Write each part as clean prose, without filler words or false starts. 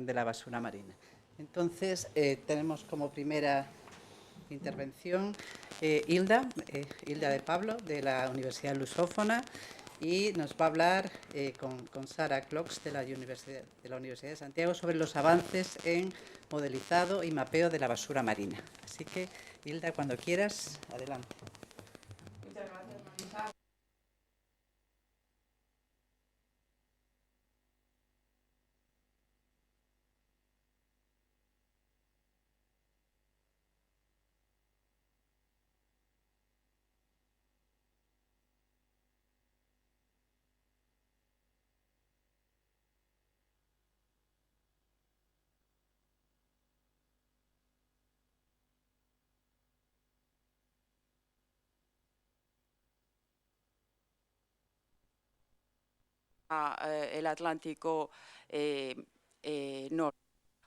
de la basura marina. Entonces, tenemos como primera intervención Hilda de Pablo, de la Universidad Lusófona, y nos va a hablar con Sara Clox de la Universidad de Santiago sobre los avances en modelizado y mapeo de la basura marina. Así que, Hilda, cuando quieras, adelante. Muchas gracias, Marisa. El Atlántico Norte.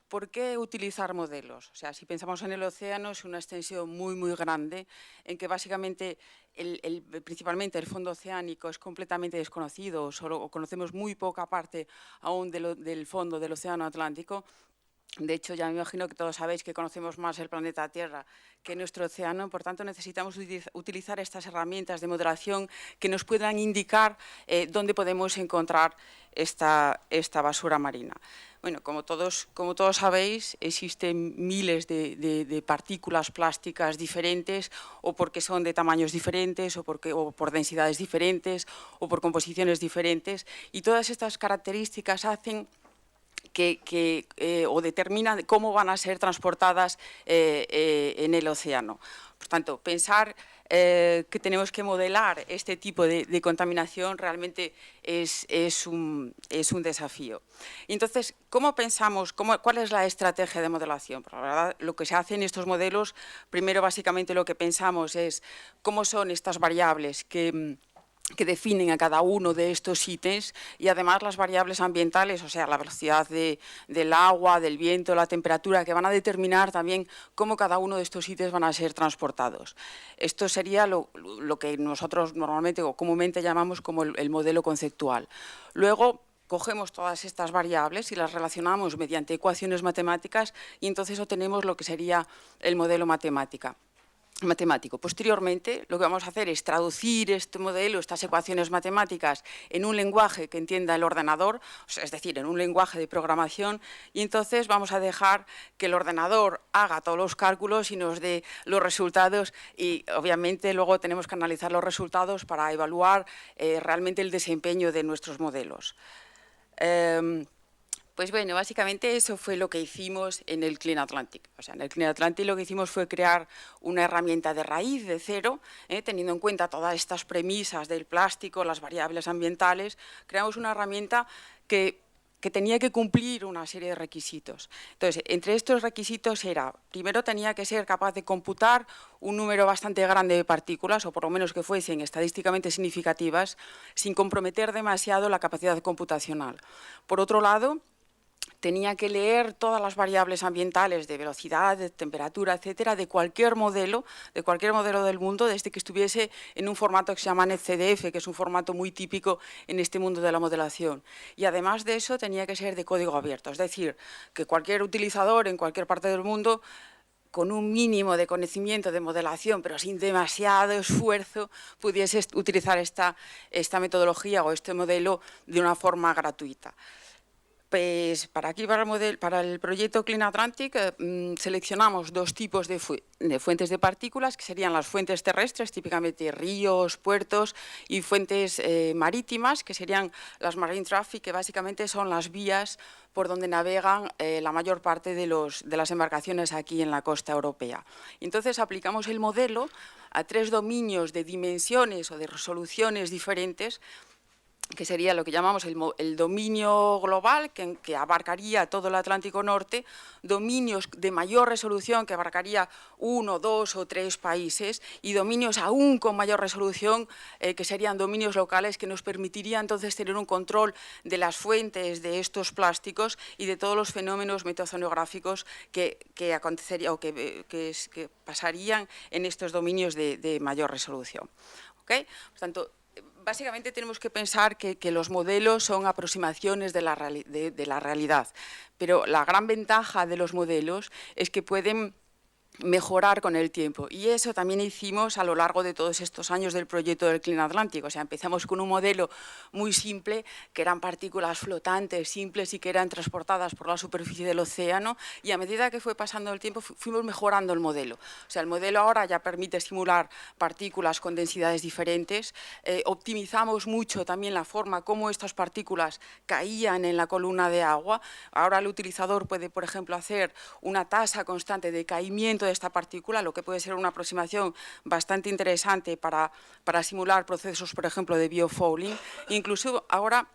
¿Por qué utilizar modelos? O sea, si pensamos en el océano, es una extensión muy, muy grande, en que básicamente, principalmente el fondo oceánico es completamente desconocido, solo conocemos muy poca parte aún del fondo del océano Atlántico. De hecho, ya me imagino que todos sabéis que conocemos más el planeta Tierra que nuestro océano, por tanto necesitamos utilizar estas herramientas de modelación que nos puedan indicar dónde podemos encontrar esta basura marina. Bueno, como todos sabéis, existen miles de partículas plásticas diferentes, o porque son de tamaños diferentes, o por densidades diferentes, o por composiciones diferentes, y todas estas características hacen o determinan cómo van a ser transportadas en el océano. Por tanto, pensar que tenemos que modelar este tipo de contaminación realmente es un desafío. Y entonces, ¿cómo pensamos, cuál es la estrategia de modelación? Pues la verdad, lo que se hace en estos modelos, primero básicamente lo que pensamos es cómo son estas variables que definen a cada uno de estos ítems, y además las variables ambientales, o sea, la velocidad del agua, del viento, la temperatura, que van a determinar también cómo cada uno de estos ítems van a ser transportados. Esto sería lo que nosotros normalmente o comúnmente llamamos como el modelo conceptual. Luego, cogemos todas estas variables y las relacionamos mediante ecuaciones matemáticas, y entonces obtenemos lo que sería el modelo matemático. Posteriormente, lo que vamos a hacer es traducir este modelo, estas ecuaciones matemáticas, en un lenguaje que entienda el ordenador, es decir, en un lenguaje de programación, y entonces vamos a dejar que el ordenador haga todos los cálculos y nos dé los resultados, y obviamente luego tenemos que analizar los resultados para evaluar realmente el desempeño de nuestros modelos. Pues bueno, básicamente eso fue lo que hicimos en el Clean Atlantic. O sea, en el Clean Atlantic lo que hicimos fue crear una herramienta de raíz, de cero, teniendo en cuenta todas estas premisas del plástico, las variables ambientales. Creamos una herramienta que tenía que cumplir una serie de requisitos. Entonces, entre estos requisitos primero tenía que ser capaz de computar un número bastante grande de partículas, o por lo menos que fuesen estadísticamente significativas, sin comprometer demasiado la capacidad computacional. Por otro lado, tenía que leer todas las variables ambientales de velocidad, de temperatura, etcétera, de cualquier modelo del mundo, desde que estuviese en un formato que se llama NetCDF, que es un formato muy típico en este mundo de la modelación. Y además de eso, tenía que ser de código abierto, es decir, que cualquier utilizador en cualquier parte del mundo, con un mínimo de conocimiento de modelación, pero sin demasiado esfuerzo, pudiese utilizar esta metodología o este modelo de una forma gratuita. Pues para el proyecto Clean Atlantic seleccionamos dos tipos de fuentes de partículas, que serían las fuentes terrestres, típicamente ríos, puertos, y fuentes marítimas, que serían las marine traffic, que básicamente son las vías por donde navegan la mayor parte de las embarcaciones aquí en la costa europea. Entonces aplicamos el modelo a 3 dominios de dimensiones o de resoluciones diferentes, que sería lo que llamamos el dominio global, que abarcaría todo el Atlántico Norte, dominios de mayor resolución, que abarcaría 1, 2 o 3 países, y dominios aún con mayor resolución, que serían dominios locales, que nos permitiría entonces tener un control de las fuentes de estos plásticos y de todos los fenómenos metaoceanográficos que acontecerían o que pasarían en estos dominios de mayor resolución. ¿Okay? Por tanto, básicamente tenemos que pensar que los modelos son aproximaciones de la realidad, pero la gran ventaja de los modelos es que pueden mejorar con el tiempo, y eso también hicimos a lo largo de todos estos años del proyecto del Clean Atlantic. O sea, empezamos con un modelo muy simple, que eran partículas flotantes, simples y que eran transportadas por la superficie del océano, y a medida que fue pasando el tiempo fuimos mejorando el modelo. O sea, el modelo ahora ya permite simular partículas con densidades diferentes, optimizamos mucho también la forma como estas partículas caían en la columna de agua. Ahora el utilizador puede, por ejemplo, hacer una tasa constante de caimiento de esta partícula, lo que puede ser una aproximación bastante interesante para simular procesos, por ejemplo, de biofouling. Incluso ahora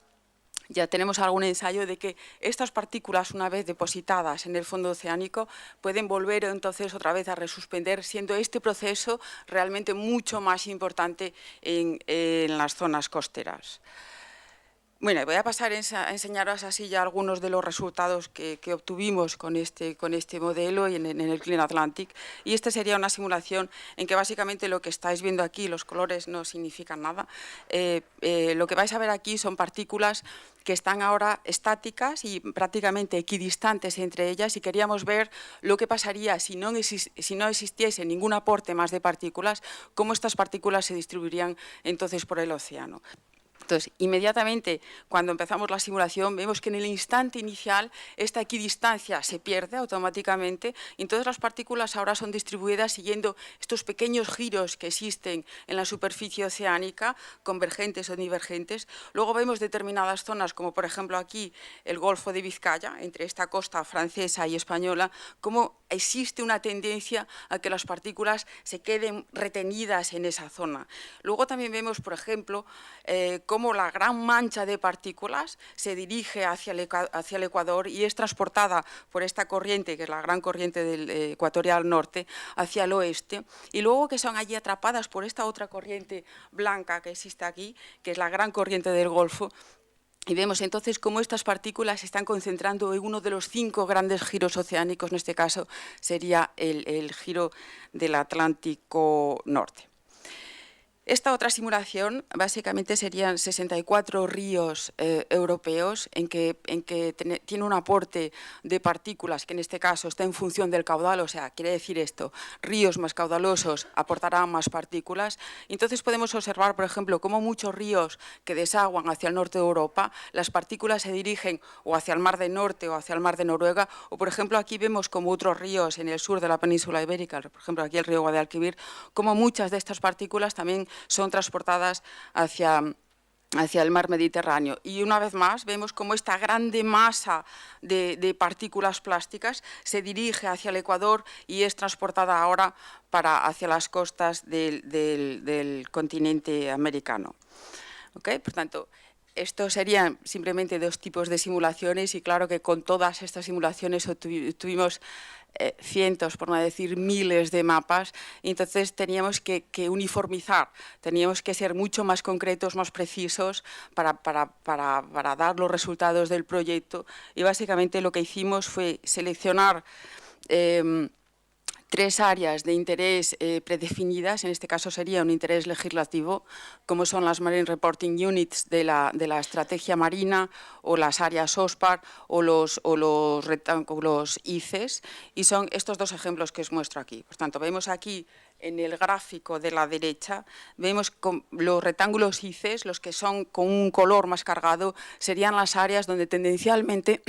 ya tenemos algún ensayo de que estas partículas, una vez depositadas en el fondo oceánico, pueden volver entonces otra vez a resuspender, siendo este proceso realmente mucho más importante en las zonas costeras. Bueno, voy a pasar a enseñaros así ya algunos de los resultados que obtuvimos con este modelo y en el Clean Atlantic. Y esta sería una simulación en que básicamente lo que estáis viendo aquí, los colores no significan nada. Lo que vais a ver aquí son partículas que están ahora estáticas y prácticamente equidistantes entre ellas, y queríamos ver lo que pasaría si no existiese ningún aporte más de partículas, cómo estas partículas se distribuirían entonces por el océano. Entonces, inmediatamente, cuando empezamos la simulación, vemos que en el instante inicial esta equidistancia se pierde automáticamente, y entonces las partículas ahora son distribuidas siguiendo estos pequeños giros que existen en la superficie oceánica, convergentes o divergentes. Luego vemos determinadas zonas, como por ejemplo aquí el Golfo de Vizcaya, entre esta costa francesa y española, cómo existe una tendencia a que las partículas se queden retenidas en esa zona. Luego también vemos, por ejemplo, cómo la gran mancha de partículas se dirige hacia el Ecuador y es transportada por esta corriente, que es la gran corriente del ecuatorial norte, hacia el oeste, y luego que son allí atrapadas por esta otra corriente blanca que existe aquí, que es la gran corriente del Golfo. Y vemos entonces cómo estas partículas se están concentrando en uno de los 5 grandes giros oceánicos, en este caso sería el giro del Atlántico Norte. Esta otra simulación básicamente serían 64 ríos europeos en que tiene un aporte de partículas que en este caso está en función del caudal, o sea, quiere decir esto, ríos más caudalosos aportarán más partículas. Entonces podemos observar, por ejemplo, cómo muchos ríos que desaguan hacia el norte de Europa, las partículas se dirigen o hacia el Mar del Norte o hacia el Mar de Noruega, o por ejemplo aquí vemos como otros ríos en el sur de la península ibérica, por ejemplo aquí el río Guadalquivir, como muchas de estas partículas también son transportadas hacia el mar Mediterráneo. Y una vez más vemos cómo esta grande masa de partículas plásticas se dirige hacia el Ecuador y es transportada ahora hacia las costas del continente americano. ¿Okay? Por tanto, estos serían simplemente 2 tipos de simulaciones, y claro que con todas estas simulaciones tuvimos cientos, por no decir miles de mapas, y entonces teníamos que uniformizar, teníamos que ser mucho más concretos, más precisos para dar los resultados del proyecto, y básicamente lo que hicimos fue seleccionar 3 áreas de interés predefinidas, en este caso sería un interés legislativo, como son las Marine Reporting Units de la estrategia marina, o las áreas OSPAR, o los rectángulos ICES, y son estos 2 ejemplos que os muestro aquí. Por tanto, vemos aquí en el gráfico de la derecha, vemos los rectángulos ICES, los que son con un color más cargado, serían las áreas donde tendencialmente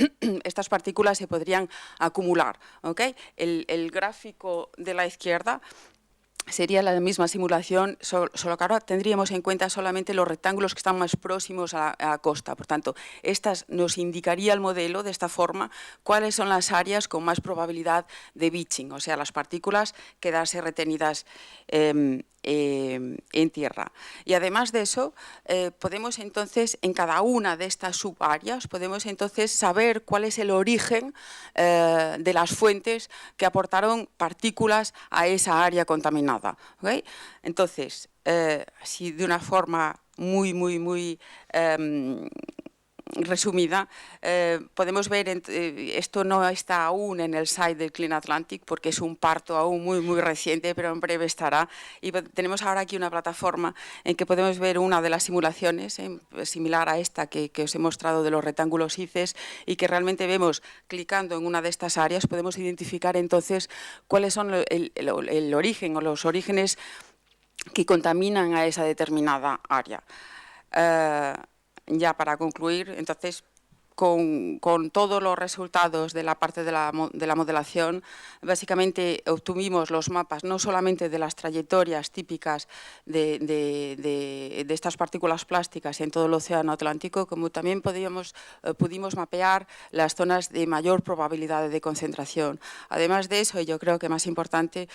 estas partículas se podrían acumular. ¿Okay? El gráfico de la izquierda sería la misma simulación, solo que ahora tendríamos en cuenta solamente los rectángulos que están más próximos a la costa. Por tanto, estas nos indicaría el modelo de esta forma cuáles son las áreas con más probabilidad de beaching, o sea, las partículas quedarse retenidas en tierra. Y además de eso, podemos entonces, en cada una de estas subáreas, podemos entonces saber cuál es el origen de las fuentes que aportaron partículas a esa área contaminada. ¿Okay? Entonces, así de una forma muy resumida, podemos ver, esto no está aún en el site del Clean Atlantic porque es un parto aún muy reciente, pero en breve estará. Y tenemos ahora aquí una plataforma en que podemos ver una de las simulaciones, similar a esta que os he mostrado de los rectángulos ICES, y que realmente vemos, clicando en una de estas áreas, podemos identificar entonces cuáles son el origen o los orígenes que contaminan a esa determinada área. Ya para concluir, entonces, con todos los resultados de la parte de la modelación, básicamente obtuvimos los mapas no solamente de las trayectorias típicas de estas partículas plásticas en todo el océano Atlántico, como también pudimos mapear las zonas de mayor probabilidad de concentración. Además de eso, y yo creo que más importante,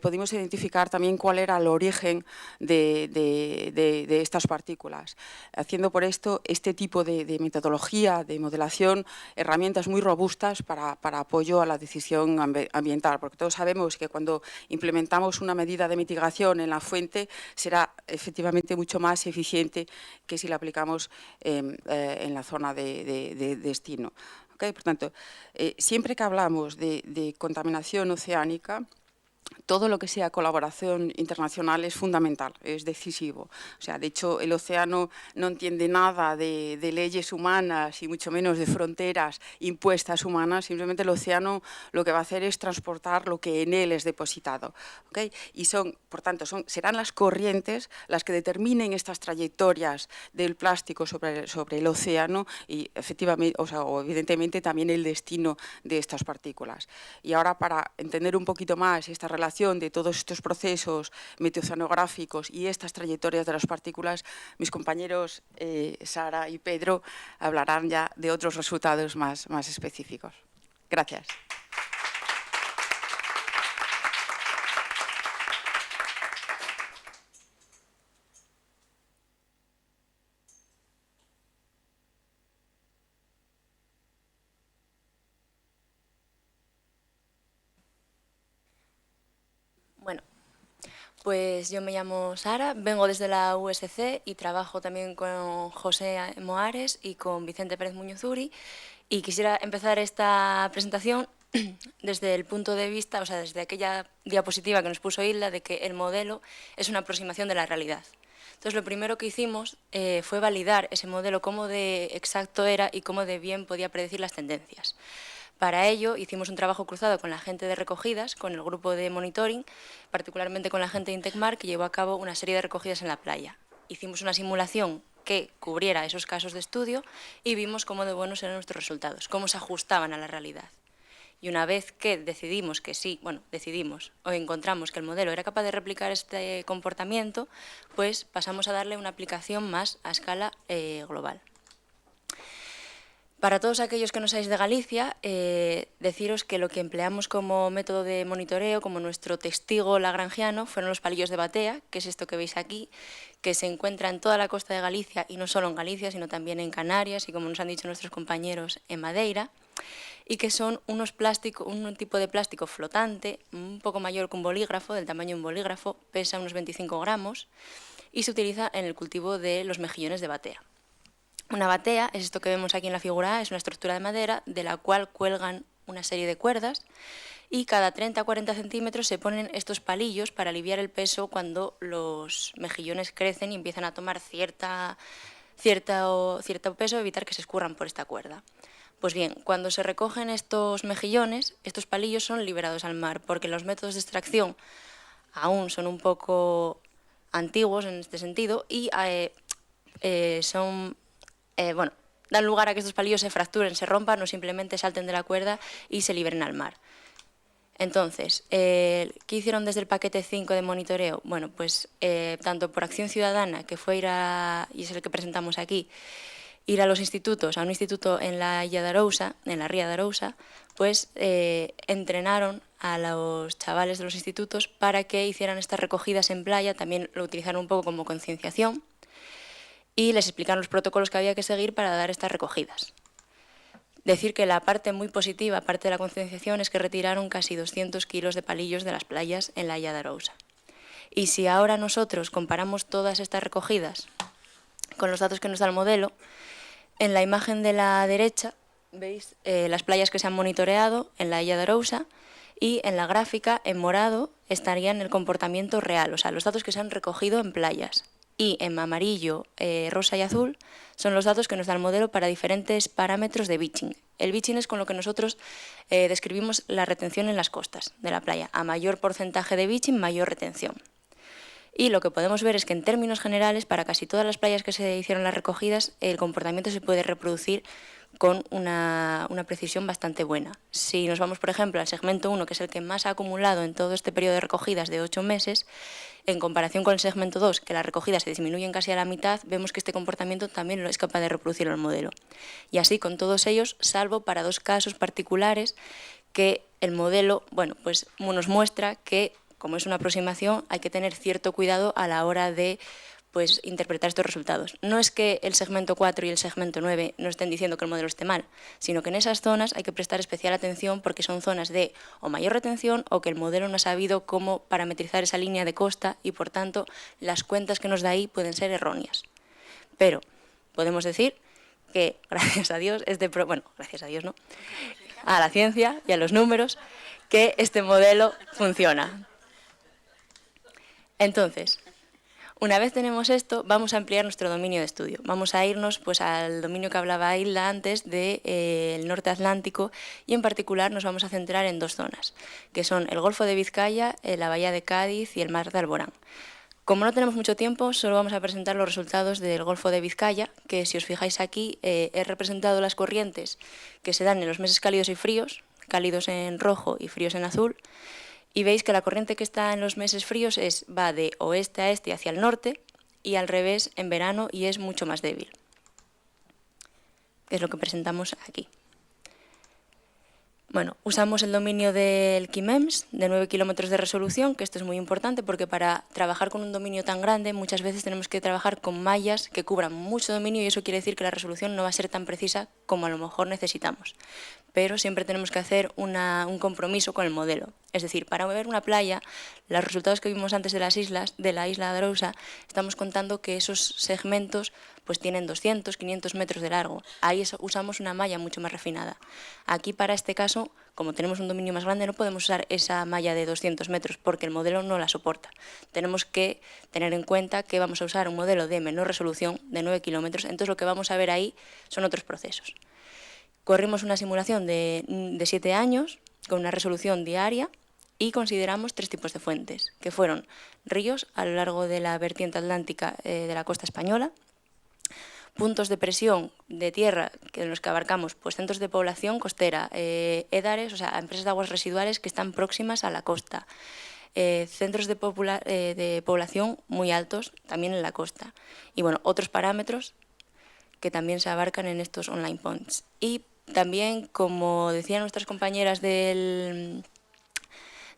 pudimos identificar también cuál era el origen de estas partículas, haciendo por esto este tipo de metodología, de modelación, herramientas muy robustas para apoyo a la decisión ambiental, porque todos sabemos que cuando implementamos una medida de mitigación en la fuente será efectivamente mucho más eficiente que si la aplicamos en la zona de destino. ¿Okay? Por tanto, siempre que hablamos de contaminación oceánica, todo lo que sea colaboración internacional es fundamental, es decisivo. O sea, de hecho, el océano no entiende nada de leyes humanas y mucho menos de fronteras impuestas humanas. Simplemente el océano lo que va a hacer es transportar lo que en él es depositado. ¿Okay? Y por tanto, serán las corrientes las que determinen estas trayectorias del plástico sobre el océano y efectivamente, o evidentemente también el destino de estas partículas. Y ahora, para entender un poquito más esta relación de todos estos procesos meteoceanográficos y estas trayectorias de las partículas, mis compañeros Sara y Pedro hablarán ya de otros resultados más específicos. Gracias. Bueno, pues yo me llamo Sara, vengo desde la USC y trabajo también con José Moares y con Vicente Pérez Muñozuri, y quisiera empezar esta presentación desde el punto de vista, o sea, desde aquella diapositiva que nos puso Hilda, de que el modelo es una aproximación de la realidad. Entonces, lo primero que hicimos fue validar ese modelo, cómo de exacto era y cómo de bien podía predecir las tendencias. Para ello, hicimos un trabajo cruzado con la gente de recogidas, con el grupo de monitoring, particularmente con la gente de Intecmar, que llevó a cabo una serie de recogidas en la playa. Hicimos una simulación que cubriera esos casos de estudio y vimos cómo de buenos eran nuestros resultados, cómo se ajustaban a la realidad. Y una vez que decidimos que sí, o encontramos que el modelo era capaz de replicar este comportamiento, pues pasamos a darle una aplicación más a escala global. Para todos aquellos que no seáis de Galicia, deciros que lo que empleamos como método de monitoreo, como nuestro testigo lagrangiano, fueron los palillos de batea, que es esto que veis aquí, que se encuentra en toda la costa de Galicia, y no solo en Galicia, sino también en Canarias, y como nos han dicho nuestros compañeros, en Madeira, y que son un tipo de plástico flotante, un poco mayor que un bolígrafo, del tamaño de un bolígrafo, pesa unos 25 gramos, y se utiliza en el cultivo de los mejillones de batea. Una batea es esto que vemos aquí en la figura A, es una estructura de madera de la cual cuelgan una serie de cuerdas y cada 30 a 40 centímetros se ponen estos palillos para aliviar el peso cuando los mejillones crecen y empiezan a tomar cierto peso, evitar que se escurran por esta cuerda. Pues bien, cuando se recogen estos mejillones, estos palillos son liberados al mar porque los métodos de extracción aún son un poco antiguos en este sentido y dan lugar a que estos palillos se fracturen, se rompan o simplemente salten de la cuerda y se liberen al mar. Entonces, ¿qué hicieron desde el paquete 5 de monitoreo? Bueno, pues tanto por acción ciudadana, que fue y es el que presentamos aquí, ir a los institutos, a un instituto en la Illa de Arousa, en la Ría de Arousa, pues entrenaron a los chavales de los institutos para que hicieran estas recogidas en playa, también lo utilizaron un poco como concienciación, y les explicaron los protocolos que había que seguir para dar estas recogidas. Decir que la parte muy positiva, aparte de la concienciación, es que retiraron casi 200 kilos de palillos de las playas en la Illa de Arousa. Y si ahora nosotros comparamos todas estas recogidas con los datos que nos da el modelo, En la imagen de la derecha veis las playas que se han monitoreado en la Illa de Arousa, y en la gráfica, en morado, estarían el comportamiento real, o sea, los datos que se han recogido en playas. Y en amarillo, rosa y azul son los datos que nos da el modelo para diferentes parámetros de beaching. El beaching es con lo que nosotros describimos la retención en las costas de la playa. A mayor porcentaje de beaching, mayor retención. Y lo que podemos ver es que en términos generales, para casi todas las playas que se hicieron las recogidas, el comportamiento se puede reproducir con una precisión bastante buena. Si nos vamos, por ejemplo, al segmento 1, que es el que más ha acumulado en todo este periodo de recogidas de 8 meses, en comparación con el segmento 2, que las recogidas se disminuyen casi a la mitad, vemos que este comportamiento también lo es capaz de reproducir el modelo. Y así con todos ellos, salvo para 2 casos particulares que el modelo, bueno, pues nos muestra que, como es una aproximación, hay que tener cierto cuidado a la hora de interpretar estos resultados. No es que el segmento 4 y el segmento 9 no estén diciendo que el modelo esté mal, sino que en esas zonas hay que prestar especial atención porque son zonas de o mayor retención o que el modelo no ha sabido cómo parametrizar esa línea de costa y, por tanto, las cuentas que nos da ahí pueden ser erróneas. Pero podemos decir que, gracias a Dios, gracias a Dios no, a la ciencia y a los números, que este modelo funciona. Entonces, una vez tenemos esto, vamos a ampliar nuestro dominio de estudio. Vamos a irnos al dominio que hablaba Hilda antes del norte atlántico, y en particular nos vamos a centrar en 2 zonas, que son el Golfo de Vizcaya, la Bahía de Cádiz y el Mar de Alborán. Como no tenemos mucho tiempo, solo vamos a presentar los resultados del Golfo de Vizcaya, que si os fijáis aquí, he representado las corrientes que se dan en los meses cálidos y fríos, cálidos en rojo y fríos en azul. Y veis que la corriente que está en los meses fríos va de oeste a este hacia el norte, y al revés en verano, y es mucho más débil. Es lo que presentamos aquí. Bueno, usamos el dominio del QIMEMS de 9 kilómetros de resolución, que esto es muy importante porque para trabajar con un dominio tan grande muchas veces tenemos que trabajar con mallas que cubran mucho dominio, y eso quiere decir que la resolución no va a ser tan precisa como a lo mejor necesitamos. Pero siempre tenemos que hacer un compromiso con el modelo. Es decir, para ver una playa, los resultados que vimos antes de las islas, de la isla de Arousa, estamos contando que esos segmentos pues tienen 200, 500 metros de largo. Ahí usamos una malla mucho más refinada. Aquí, para este caso, como tenemos un dominio más grande, no podemos usar esa malla de 200 metros porque el modelo no la soporta. Tenemos que tener en cuenta que vamos a usar un modelo de menor resolución, de 9 kilómetros, entonces lo que vamos a ver ahí son otros procesos. Corrimos una simulación de 7 años con una resolución diaria y consideramos 3 tipos de fuentes, que fueron ríos a lo largo de la vertiente atlántica de la costa española, puntos de presión de tierra en los que abarcamos centros de población costera, édares, o sea, empresas de aguas residuales que están próximas a la costa, centros de población muy altos también en la costa, y bueno, otros parámetros que también se abarcan en estos online points. Y también, como decían nuestras compañeras del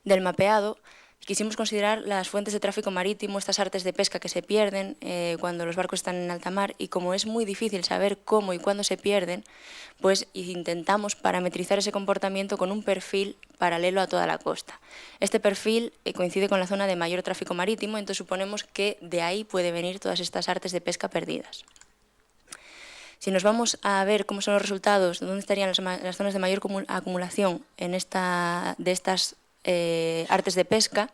mapeado, quisimos considerar las fuentes de tráfico marítimo, estas artes de pesca que se pierden cuando los barcos están en alta mar, y como es muy difícil saber cómo y cuándo se pierden, pues intentamos parametrizar ese comportamiento con un perfil paralelo a toda la costa. Este perfil coincide con la zona de mayor tráfico marítimo, entonces suponemos que de ahí puede venir todas estas artes de pesca perdidas. Si nos vamos a ver cómo son los resultados, dónde estarían las zonas de mayor acumulación de estas artes de pesca,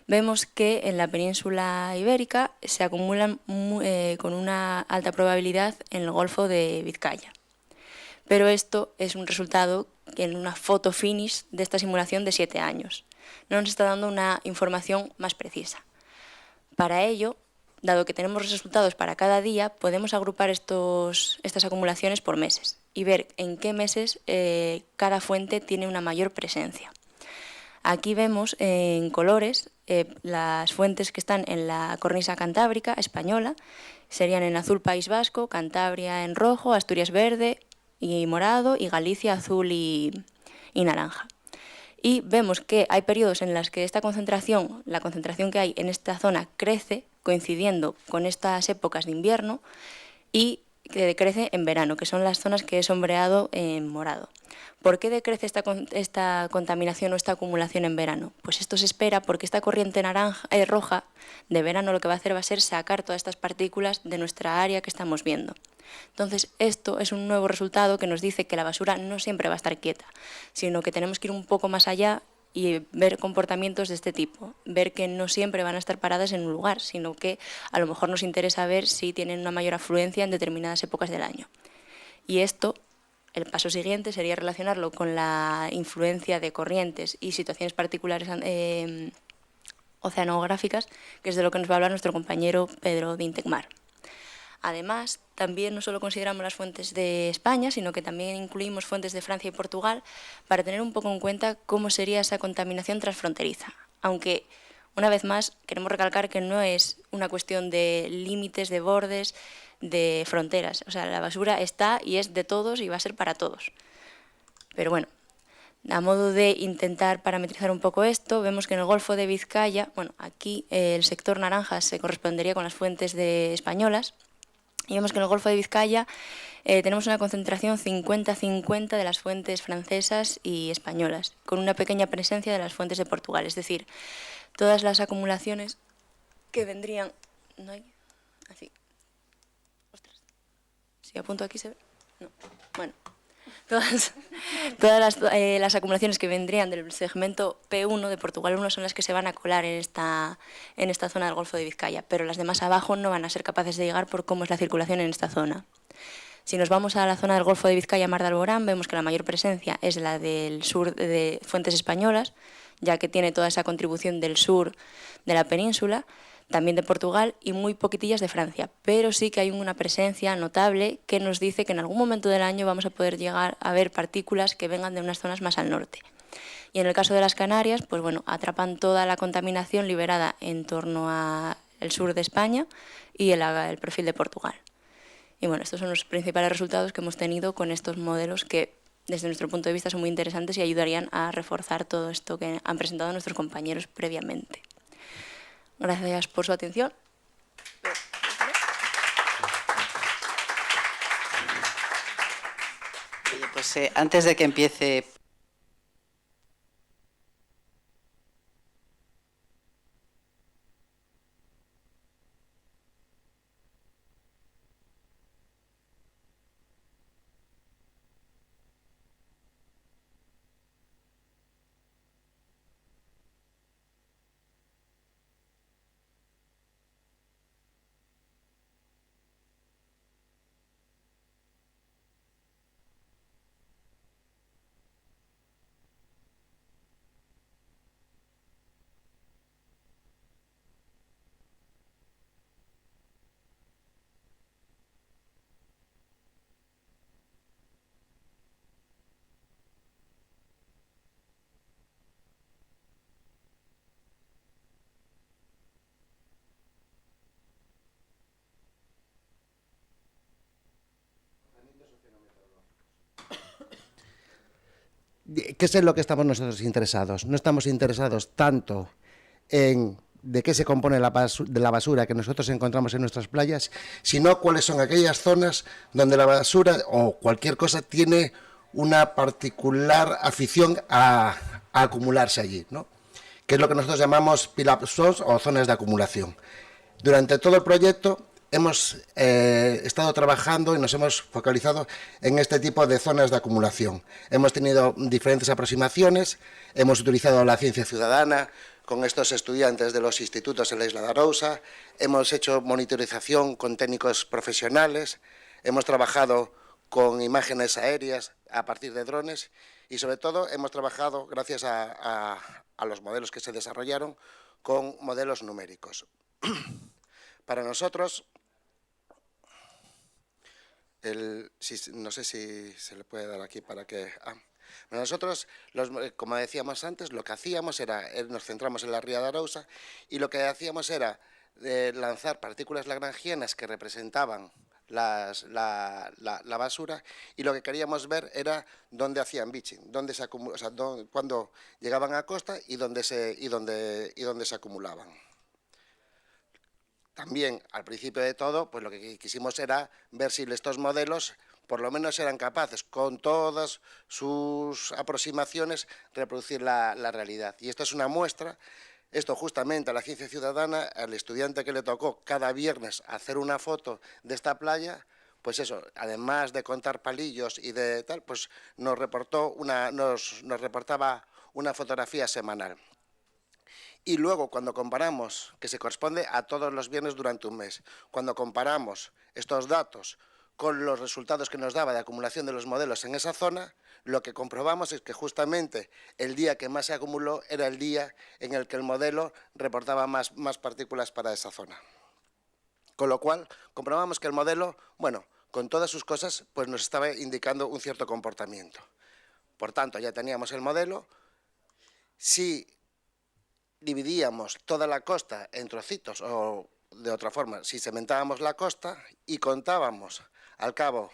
vemos que en la península ibérica se acumulan con una alta probabilidad en el Golfo de Vizcaya. Pero esto es un resultado en una foto finish de esta simulación de 7 años. No nos está dando una información más precisa. Para ello, dado que tenemos resultados para cada día, podemos agrupar estas acumulaciones por meses y ver en qué meses cada fuente tiene una mayor presencia. Aquí vemos en colores las fuentes que están en la cornisa cantábrica española, serían en azul País Vasco, Cantabria en rojo, Asturias verde y morado, y Galicia azul y naranja. Y vemos que hay periodos en los que esta concentración, la concentración que hay en esta zona crece, coincidiendo con estas épocas de invierno, y que decrece en verano, que son las zonas que he sombreado en morado. ¿Por qué decrece esta contaminación o esta acumulación en verano? Pues esto se espera porque esta corriente roja de verano lo que va a hacer va a ser sacar todas estas partículas de nuestra área que estamos viendo. Entonces, esto es un nuevo resultado que nos dice que la basura no siempre va a estar quieta, sino que tenemos que ir un poco más allá y ver comportamientos de este tipo, ver que no siempre van a estar paradas en un lugar, sino que a lo mejor nos interesa ver si tienen una mayor afluencia en determinadas épocas del año. Y esto, el paso siguiente sería relacionarlo con la influencia de corrientes y situaciones particulares oceanográficas, que es de lo que nos va a hablar nuestro compañero Pedro de Intecmar. Además, también no solo consideramos las fuentes de España, sino que también incluimos fuentes de Francia y Portugal para tener un poco en cuenta cómo sería esa contaminación transfronteriza. Aunque, una vez más, queremos recalcar que no es una cuestión de límites, de bordes, de fronteras. O sea, la basura está y es de todos y va a ser para todos. Pero bueno, a modo de intentar parametrizar un poco esto, vemos que en el Golfo de Vizcaya, bueno, aquí el sector naranja se correspondería con las fuentes españolas, y vemos que en el Golfo de Vizcaya tenemos una concentración 50-50 de las fuentes francesas y españolas, con una pequeña presencia de las fuentes de Portugal. Es decir, todas las acumulaciones que vendrían... ¿No hay? Así. Ostras. Si apunto aquí se ve. No. Bueno. Todas las acumulaciones que vendrían del segmento P1 de Portugal 1 son las que se van a colar en esta zona del Golfo de Vizcaya, pero las demás abajo no van a ser capaces de llegar por cómo es la circulación en esta zona. Si nos vamos a la zona del Golfo de Vizcaya, Mar de Alborán, vemos que la mayor presencia es la del sur de fuentes españolas, ya que tiene toda esa contribución del sur de la península, también de Portugal y muy poquitillas de Francia, pero sí que hay una presencia notable que nos dice que en algún momento del año vamos a poder llegar a ver partículas que vengan de unas zonas más al norte. Y en el caso de las Canarias, pues bueno, atrapan toda la contaminación liberada en torno al sur de España y el perfil de Portugal. Y bueno, estos son los principales resultados que hemos tenido con estos modelos que desde nuestro punto de vista son muy interesantes y ayudarían a reforzar todo esto que han presentado nuestros compañeros previamente. Gracias por su atención. Pues antes de que empiece... ¿Qué es en lo que estamos nosotros interesados? No estamos interesados tanto en de qué se compone de la basura que nosotros encontramos en nuestras playas, sino cuáles son aquellas zonas donde la basura o cualquier cosa tiene una particular afición a acumularse allí, ¿no? Que es lo que nosotros llamamos pile-up zones o zonas de acumulación. Durante todo el proyecto hemos estado trabajando y nos hemos focalizado en este tipo de zonas de acumulación. Hemos tenido diferentes aproximaciones, hemos utilizado la ciencia ciudadana con estos estudiantes de los institutos en la Isla de Arousa, hemos hecho monitorización con técnicos profesionales, hemos trabajado con imágenes aéreas a partir de drones y sobre todo hemos trabajado, gracias a los modelos que se desarrollaron, con modelos numéricos. Para nosotros, no sé si se le puede dar aquí para que... Para nosotros, como decíamos antes, lo que hacíamos era, nos centramos en la ría de Arousa y lo que hacíamos era lanzar partículas lagrangianas que representaban la basura y lo que queríamos ver era dónde hacían beaching, dónde se o sea, cuándo llegaban a costa y dónde se acumulaban. también, al principio de todo, pues lo que quisimos era ver si estos modelos por lo menos eran capaces, con todas sus aproximaciones, reproducir la realidad. Y esta es una muestra. Esto justamente a la ciencia ciudadana, al estudiante que le tocó cada viernes hacer una foto de esta playa, pues eso, además de contar palillos y de tal, pues nos reportaba una fotografía semanal. Y luego, cuando comparamos, que se corresponde a todos los viernes durante un mes, cuando comparamos estos datos con los resultados que nos daba de acumulación de los modelos en esa zona, lo que comprobamos es que justamente el día que más se acumuló era el día en el que el modelo reportaba más partículas para esa zona. Con lo cual, comprobamos que el modelo, bueno, con todas sus cosas, pues nos estaba indicando un cierto comportamiento. Por tanto, ya teníamos el modelo. Si dividíamos toda la costa en trocitos, o de otra forma, si cementábamos la costa y contábamos al cabo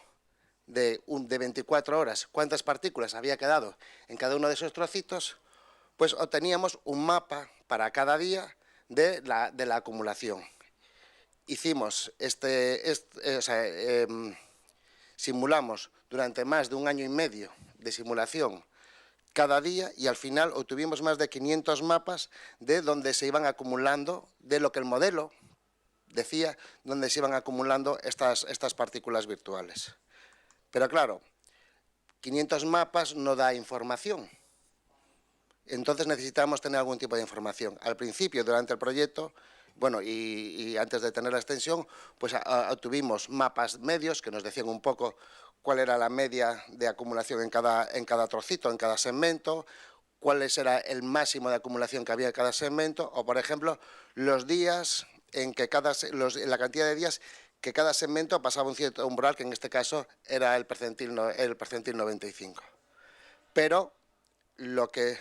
de 24 horas cuántas partículas había quedado en cada uno de esos trocitos, pues obteníamos un mapa para cada día de la acumulación. Hicimos simulamos durante más de 1 año y medio de simulación cada día y al final obtuvimos más de 500 mapas de donde se iban acumulando, de lo que el modelo decía, donde se iban acumulando estas partículas virtuales. Pero claro, 500 mapas no da información. Entonces necesitamos tener algún tipo de información. Al principio, durante el proyecto, bueno, y antes de tener la extensión, pues obtuvimos mapas medios que nos decían un poco cuál era la media de acumulación en cada trocito, en cada segmento, cuál era el máximo de acumulación que había en cada segmento, o por ejemplo, los días en que la cantidad de días que cada segmento pasaba un cierto umbral, que en este caso era el percentil 95. Pero lo que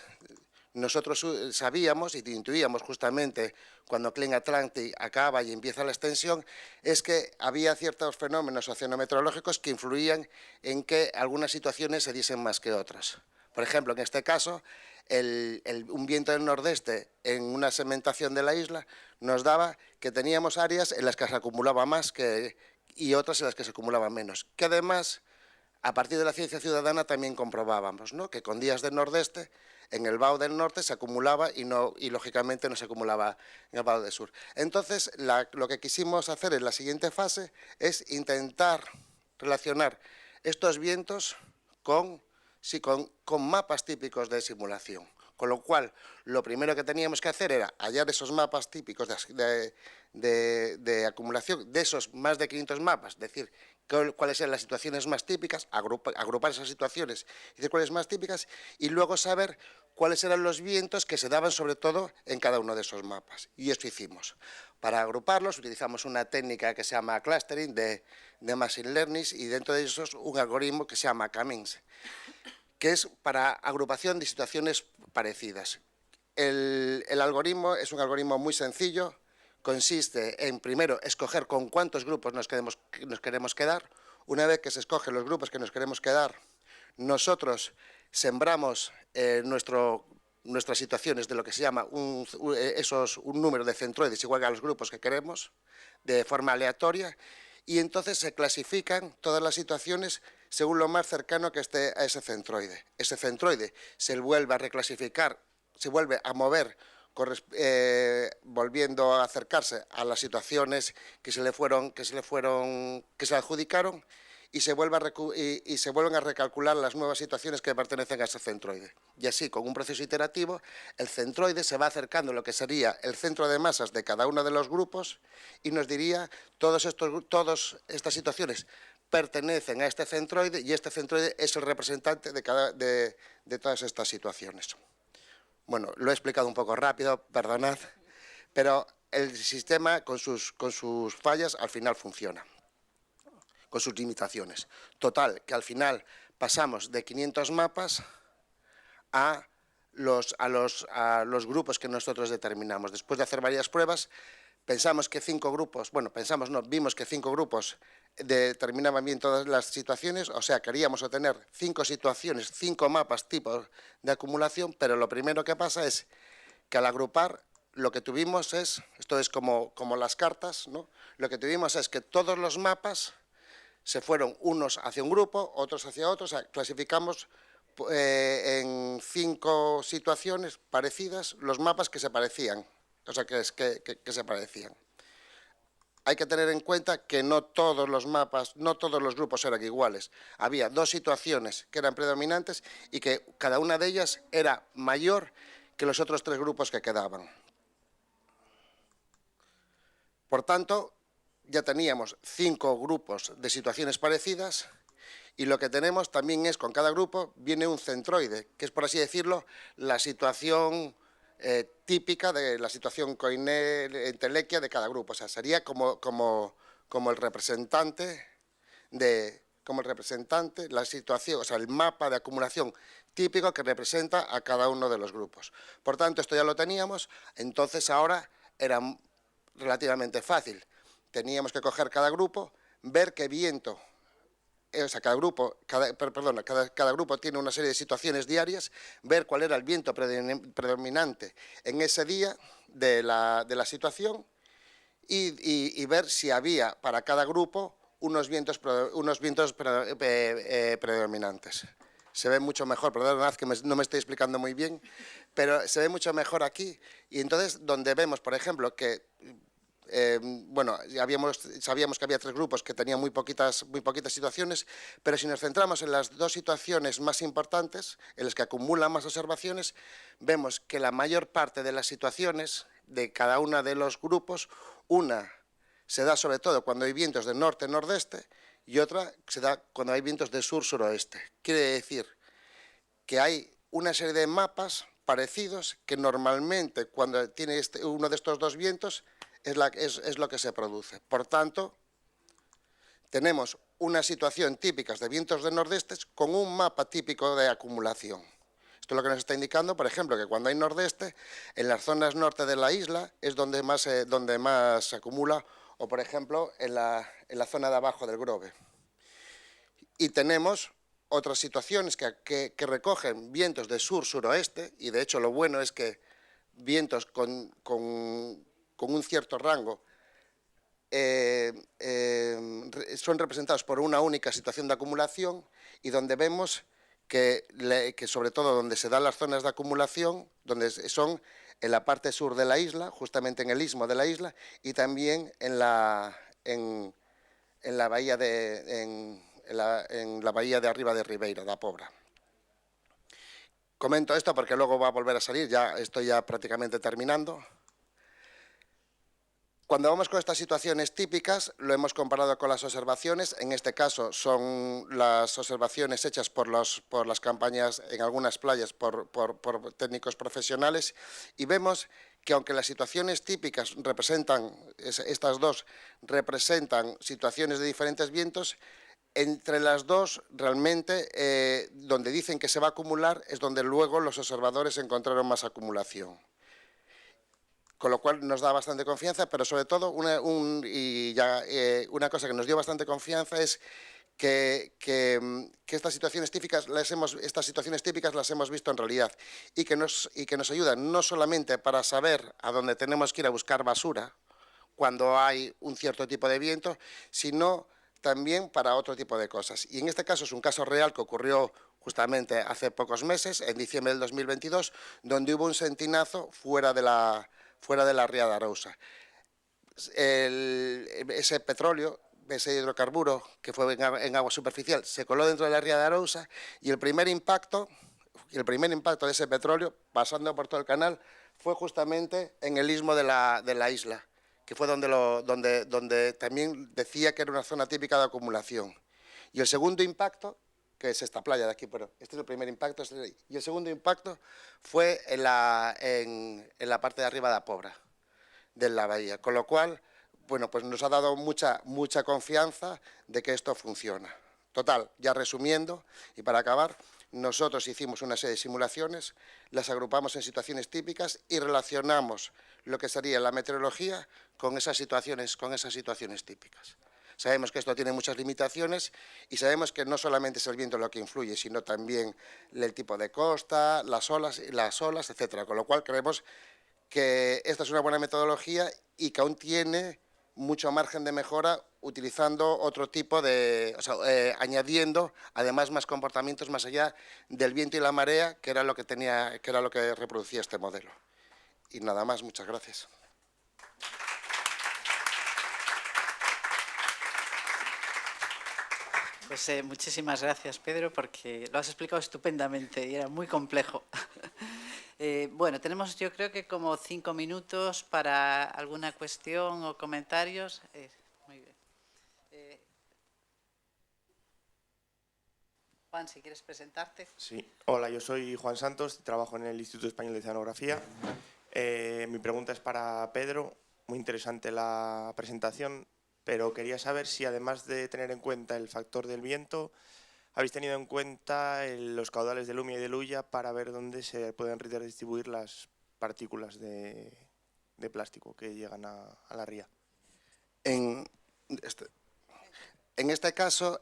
nosotros sabíamos y intuíamos justamente cuando Clean Atlantic acaba y empieza la extensión, es que había ciertos fenómenos oceanometeorológicos que influían en que algunas situaciones se diesen más que otras. Por ejemplo, en este caso, un viento del nordeste en una segmentación de la isla nos daba que teníamos áreas en las que se acumulaba más y otras en las que se acumulaba menos. Que además, a partir de la ciencia ciudadana también comprobábamos, ¿no?, que con días del nordeste, en el Vado del Norte se acumulaba y lógicamente no se acumulaba en el Vado del Sur. Entonces, lo que quisimos hacer en la siguiente fase es intentar relacionar estos vientos con mapas típicos de simulación. Con lo cual, lo primero que teníamos que hacer era hallar esos mapas típicos de acumulación, de esos más de 500 mapas, es decir, cuáles eran las situaciones más típicas, agrupar esas situaciones y decir cuáles más típicas, y luego saber cuáles eran los vientos que se daban sobre todo en cada uno de esos mapas. Y esto hicimos. Para agruparlos utilizamos una técnica que se llama clustering de Machine Learning y dentro de esos un algoritmo que se llama K-means, que es para agrupación de situaciones parecidas. El algoritmo es un algoritmo muy sencillo, consiste en, primero, escoger con cuántos grupos nos queremos quedar. Una vez que se escogen los grupos que nos queremos quedar, nosotros sembramos nuestras situaciones de lo que se llama un número de centroides igual a los grupos que queremos, de forma aleatoria, y entonces se clasifican todas las situaciones según lo más cercano que esté a ese centroide. Ese centroide se vuelve a reclasificar, se vuelve a mover, volviendo a acercarse a las situaciones que se le adjudicaron y se vuelven a recalcular las nuevas situaciones que pertenecen a ese centroide. Y así, con un proceso iterativo, el centroide se va acercando a lo que sería el centro de masas de cada uno de los grupos y nos diría todas estas situaciones pertenecen a este centroide y este centroide es el representante de todas estas situaciones. Bueno, lo he explicado un poco rápido, perdonad, pero el sistema con sus fallas al final funciona, con sus limitaciones. Total, que al final pasamos de 500 mapas a los grupos que nosotros determinamos. Después de hacer varias pruebas, vimos que 5 grupos determinaban bien todas las situaciones, o sea, queríamos obtener 5 situaciones, 5 mapas tipos de acumulación, pero lo primero que pasa es que al agrupar lo que tuvimos es, esto es como las cartas, ¿no? Lo que tuvimos es que todos los mapas se fueron unos hacia un grupo, otros hacia otros, o sea, clasificamos en 5 situaciones parecidas los mapas que se parecían, o sea, que se parecían. Hay que tener en cuenta que no todos los mapas, no todos los grupos eran iguales. Había 2 situaciones que eran predominantes y que cada una de ellas era mayor que los otros 3 grupos que quedaban. Por tanto, ya teníamos 5 grupos de situaciones parecidas y lo que tenemos también es, con cada grupo, viene un centroide, que es, por así decirlo, la situación típica de la situación entelequia de cada grupo. O sea, sería como el representante la situación, o sea, el mapa de acumulación típico que representa a cada uno de los grupos. Por tanto, esto ya lo teníamos, entonces ahora era relativamente fácil. Teníamos que coger cada grupo, ver qué viento, o sea, cada grupo tiene una serie de situaciones diarias, ver cuál era el viento predominante en ese día de la situación y ver si había para cada grupo unos vientos predominantes. Se ve mucho mejor, perdonad que no me estoy explicando muy bien, pero se ve mucho mejor aquí. Y entonces, donde vemos, por ejemplo, que bueno, sabíamos que había 3 grupos que tenían muy poquitas situaciones, pero si nos centramos en las 2 situaciones más importantes, en las que acumulan más observaciones, vemos que la mayor parte de las situaciones de cada uno de los grupos, una se da sobre todo cuando hay vientos de norte-nordeste y otra se da cuando hay vientos de sur-suroeste. Quiere decir que hay una serie de mapas parecidos que normalmente cuando tiene uno de estos 2 vientos es lo que se produce. Por tanto, tenemos una situación típica de vientos de nordeste con un mapa típico de acumulación. Esto es lo que nos está indicando, por ejemplo, que cuando hay nordeste, en las zonas norte de la isla es donde más se acumula, o por ejemplo, en la zona de abajo del Grove. Y tenemos otras situaciones que recogen vientos de sur-suroeste, y de hecho lo bueno es que vientos con un cierto rango son representados por una única situación de acumulación y donde vemos que sobre todo donde se dan las zonas de acumulación, donde son en la parte sur de la isla, justamente en el istmo de la isla, y también en la bahía de arriba de Ribeira da Pobra. Comento esto porque luego va a volver a salir, ya estoy prácticamente terminando. Cuando vamos con estas situaciones típicas, lo hemos comparado con las observaciones. En este caso son las observaciones hechas por las campañas en algunas playas por técnicos profesionales y vemos que aunque las situaciones típicas representan, estas 2 representan situaciones de diferentes vientos, entre las 2 realmente donde dicen que se va a acumular es donde luego los observadores encontraron más acumulación. Con lo cual nos da bastante confianza, pero sobre todo una cosa que nos dio bastante confianza es que estas situaciones típicas las hemos visto en realidad y que nos ayudan no solamente para saber a dónde tenemos que ir a buscar basura cuando hay un cierto tipo de viento, sino también para otro tipo de cosas. Y en este caso es un caso real que ocurrió justamente hace pocos meses, en diciembre del 2022, donde hubo un sentinazo fuera de la ría de Arousa. Ese petróleo, ese hidrocarburo que fue en agua superficial, se coló dentro de la ría de Arousa y el primer impacto de ese petróleo, pasando por todo el canal, fue justamente en el istmo de la isla, que fue donde también decía que era una zona típica de acumulación. Y el segundo impacto, que es esta playa de aquí, pero este es el primer impacto, y el segundo impacto fue en la parte de arriba de la Pobra, de la bahía, con lo cual, bueno, pues nos ha dado mucha confianza de que esto funciona. Total, ya resumiendo, y para acabar, nosotros hicimos una serie de simulaciones, las agrupamos en situaciones típicas y relacionamos lo que sería la meteorología con esas situaciones típicas. Sabemos que esto tiene muchas limitaciones y sabemos que no solamente es el viento lo que influye, sino también el tipo de costa, las olas, etcétera. Con lo cual creemos que esta es una buena metodología y que aún tiene mucho margen de mejora utilizando otro tipo de, o sea, añadiendo además más comportamientos más allá del viento y la marea, que era lo que tenía, que era lo que reproducía este modelo. Y nada más, muchas gracias. Pues muchísimas gracias, Pedro, porque lo has explicado estupendamente y era muy complejo. Bueno, tenemos yo creo que como 5 minutos para alguna cuestión o comentarios. Muy bien. Juan, si quieres presentarte. Sí, hola, yo soy Juan Santos, trabajo en el Instituto Español de Oceanografía. Mi pregunta es para Pedro, muy interesante la presentación, pero quería saber si además de tener en cuenta el factor del viento, habéis tenido en cuenta los caudales de Lumia y de Luya para ver dónde se pueden redistribuir las partículas de plástico que llegan a la ría. En este caso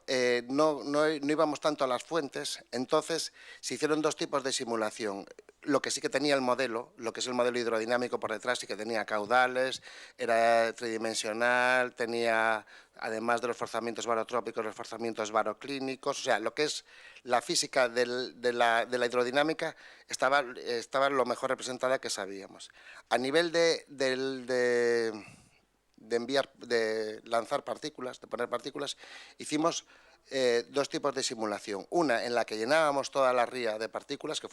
no íbamos tanto a las fuentes, entonces se hicieron dos tipos de simulación. Lo que sí que tenía el modelo, lo que es el modelo hidrodinámico por detrás, sí que tenía caudales, era tridimensional, tenía, además de los forzamientos barotrópicos, los forzamientos baroclínicos, o sea, lo que es la física de la hidrodinámica estaba lo mejor representada que sabíamos. A nivel de lanzar partículas, de poner partículas, hicimos dos tipos de simulación. Una en la que llenábamos toda la ría de partículas, que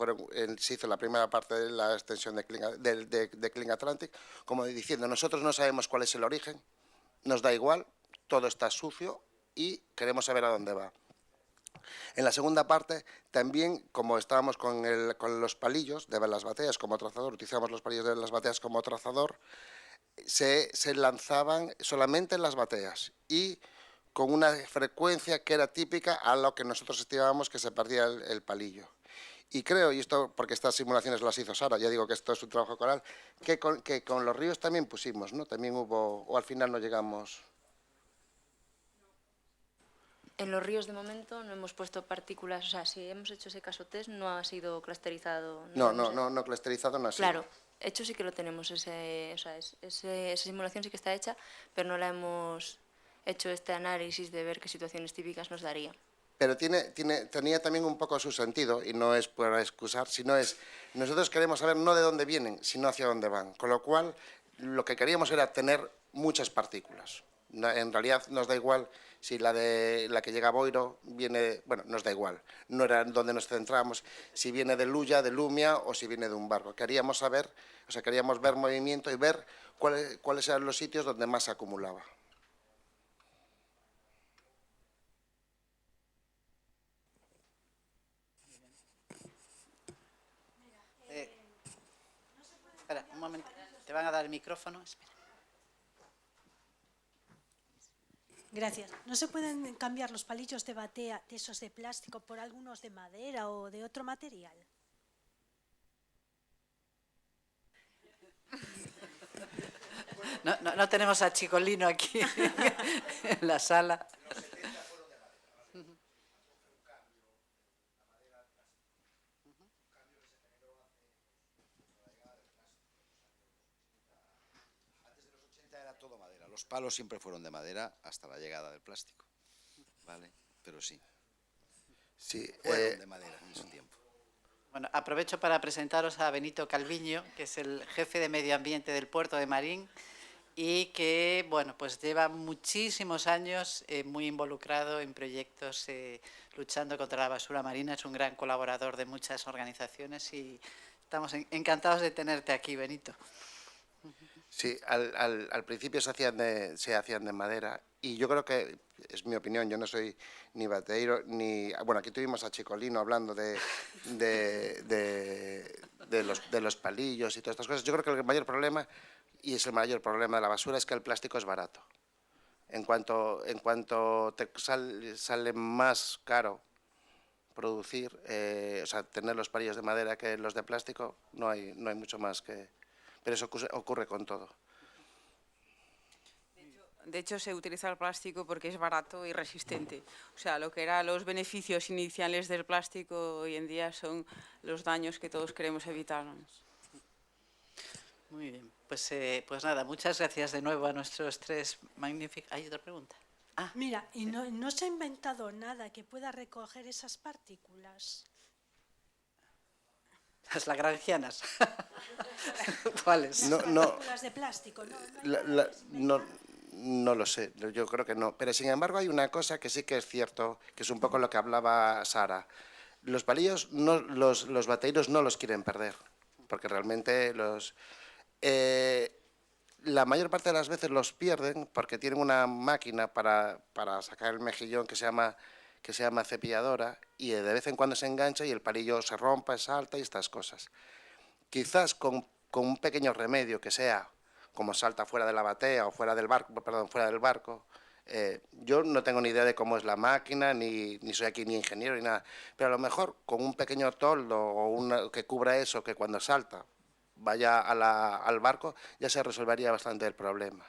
se hizo la primera parte de la extensión de Clean Atlantic, como diciendo, nosotros no sabemos cuál es el origen, nos da igual, todo está sucio y queremos saber a dónde va. En la segunda parte, también, como estábamos con los palillos de las bateas como trazador, utilizamos los palillos de las bateas como trazador, se lanzaban solamente en las bateas y con una frecuencia que era típica a lo que nosotros estimábamos que se perdía el palillo. Y creo, y esto porque estas simulaciones las hizo Sara, ya digo que esto es un trabajo coral, que con los ríos también pusimos, ¿no? También hubo, o al final no llegamos. En los ríos de momento no hemos puesto partículas, o sea, si hemos hecho ese caso test no ha sido clusterizado. No clusterizado no ha sido. Claro, hecho sí que lo tenemos, esa simulación sí que está hecha, pero no la hemos hecho este análisis de ver qué situaciones típicas nos daría. Pero tenía también un poco su sentido, y no es para excusar, sino es, nosotros queremos saber no de dónde vienen, sino hacia dónde van. Con lo cual, lo que queríamos era tener muchas partículas. En realidad nos da igual si la que llega a Boiro viene, bueno, nos da igual, no era donde nos centramos, si viene de Luya, de Lumia o si viene de un barco. Queríamos saber, o sea, queríamos ver movimiento y ver cuáles eran los sitios donde más se acumulaba. Espera, un momento, te van a dar el micrófono. Espera. Gracias. ¿No se pueden cambiar los palillos de batea, de esos de plástico, por algunos de madera o de otro material? No tenemos a Chicolino aquí en la sala. Todo madera. Los palos siempre fueron de madera hasta la llegada del plástico, ¿vale? Pero sí, fueron de madera en ese tiempo. Bueno, aprovecho para presentaros a Benito Calviño, que es el jefe de medio ambiente del puerto de Marín y que, bueno, pues lleva muchísimos años muy involucrado en proyectos luchando contra la basura marina. Es un gran colaborador de muchas organizaciones y estamos encantados de tenerte aquí, Benito. Sí, al principio se hacían de madera y yo creo que, es mi opinión, yo no soy ni bateiro, ni... Bueno, aquí tuvimos a Chicolino hablando de los palillos y todas estas cosas. Yo creo que el mayor problema, y es el mayor problema de la basura, es que el plástico es barato. En cuanto te sale más caro producir, o sea, tener los palillos de madera que los de plástico, no hay mucho más que... Pero eso ocurre con todo. De hecho, se utiliza el plástico porque es barato y resistente. O sea, lo que eran los beneficios iniciales del plástico hoy en día son los daños que todos queremos evitar. Muy bien, pues nada, muchas gracias de nuevo a nuestros tres magníficos... ¿Hay otra pregunta? Mira, ¿y no se ha inventado nada que pueda recoger esas partículas? Las lagrangianas. ¿Cuáles? Partículas de plástico, No lo sé, yo creo que no. Pero sin embargo hay una cosa que sí que es cierto, que es un poco lo que hablaba Sara. Los palillos, los bateíros no los quieren perder, porque realmente la mayor parte de las veces los pierden porque tienen una máquina para sacar el mejillón que se llama cepilladora, y de vez en cuando se engancha y el palillo se rompe, salta y estas cosas. Quizás con un pequeño remedio que sea como salta fuera de la batea o fuera del barco, yo no tengo ni idea de cómo es la máquina, ni soy aquí ni ingeniero ni nada, pero a lo mejor con un pequeño toldo o que cubra eso, que cuando salta vaya al barco, ya se resolvería bastante el problema.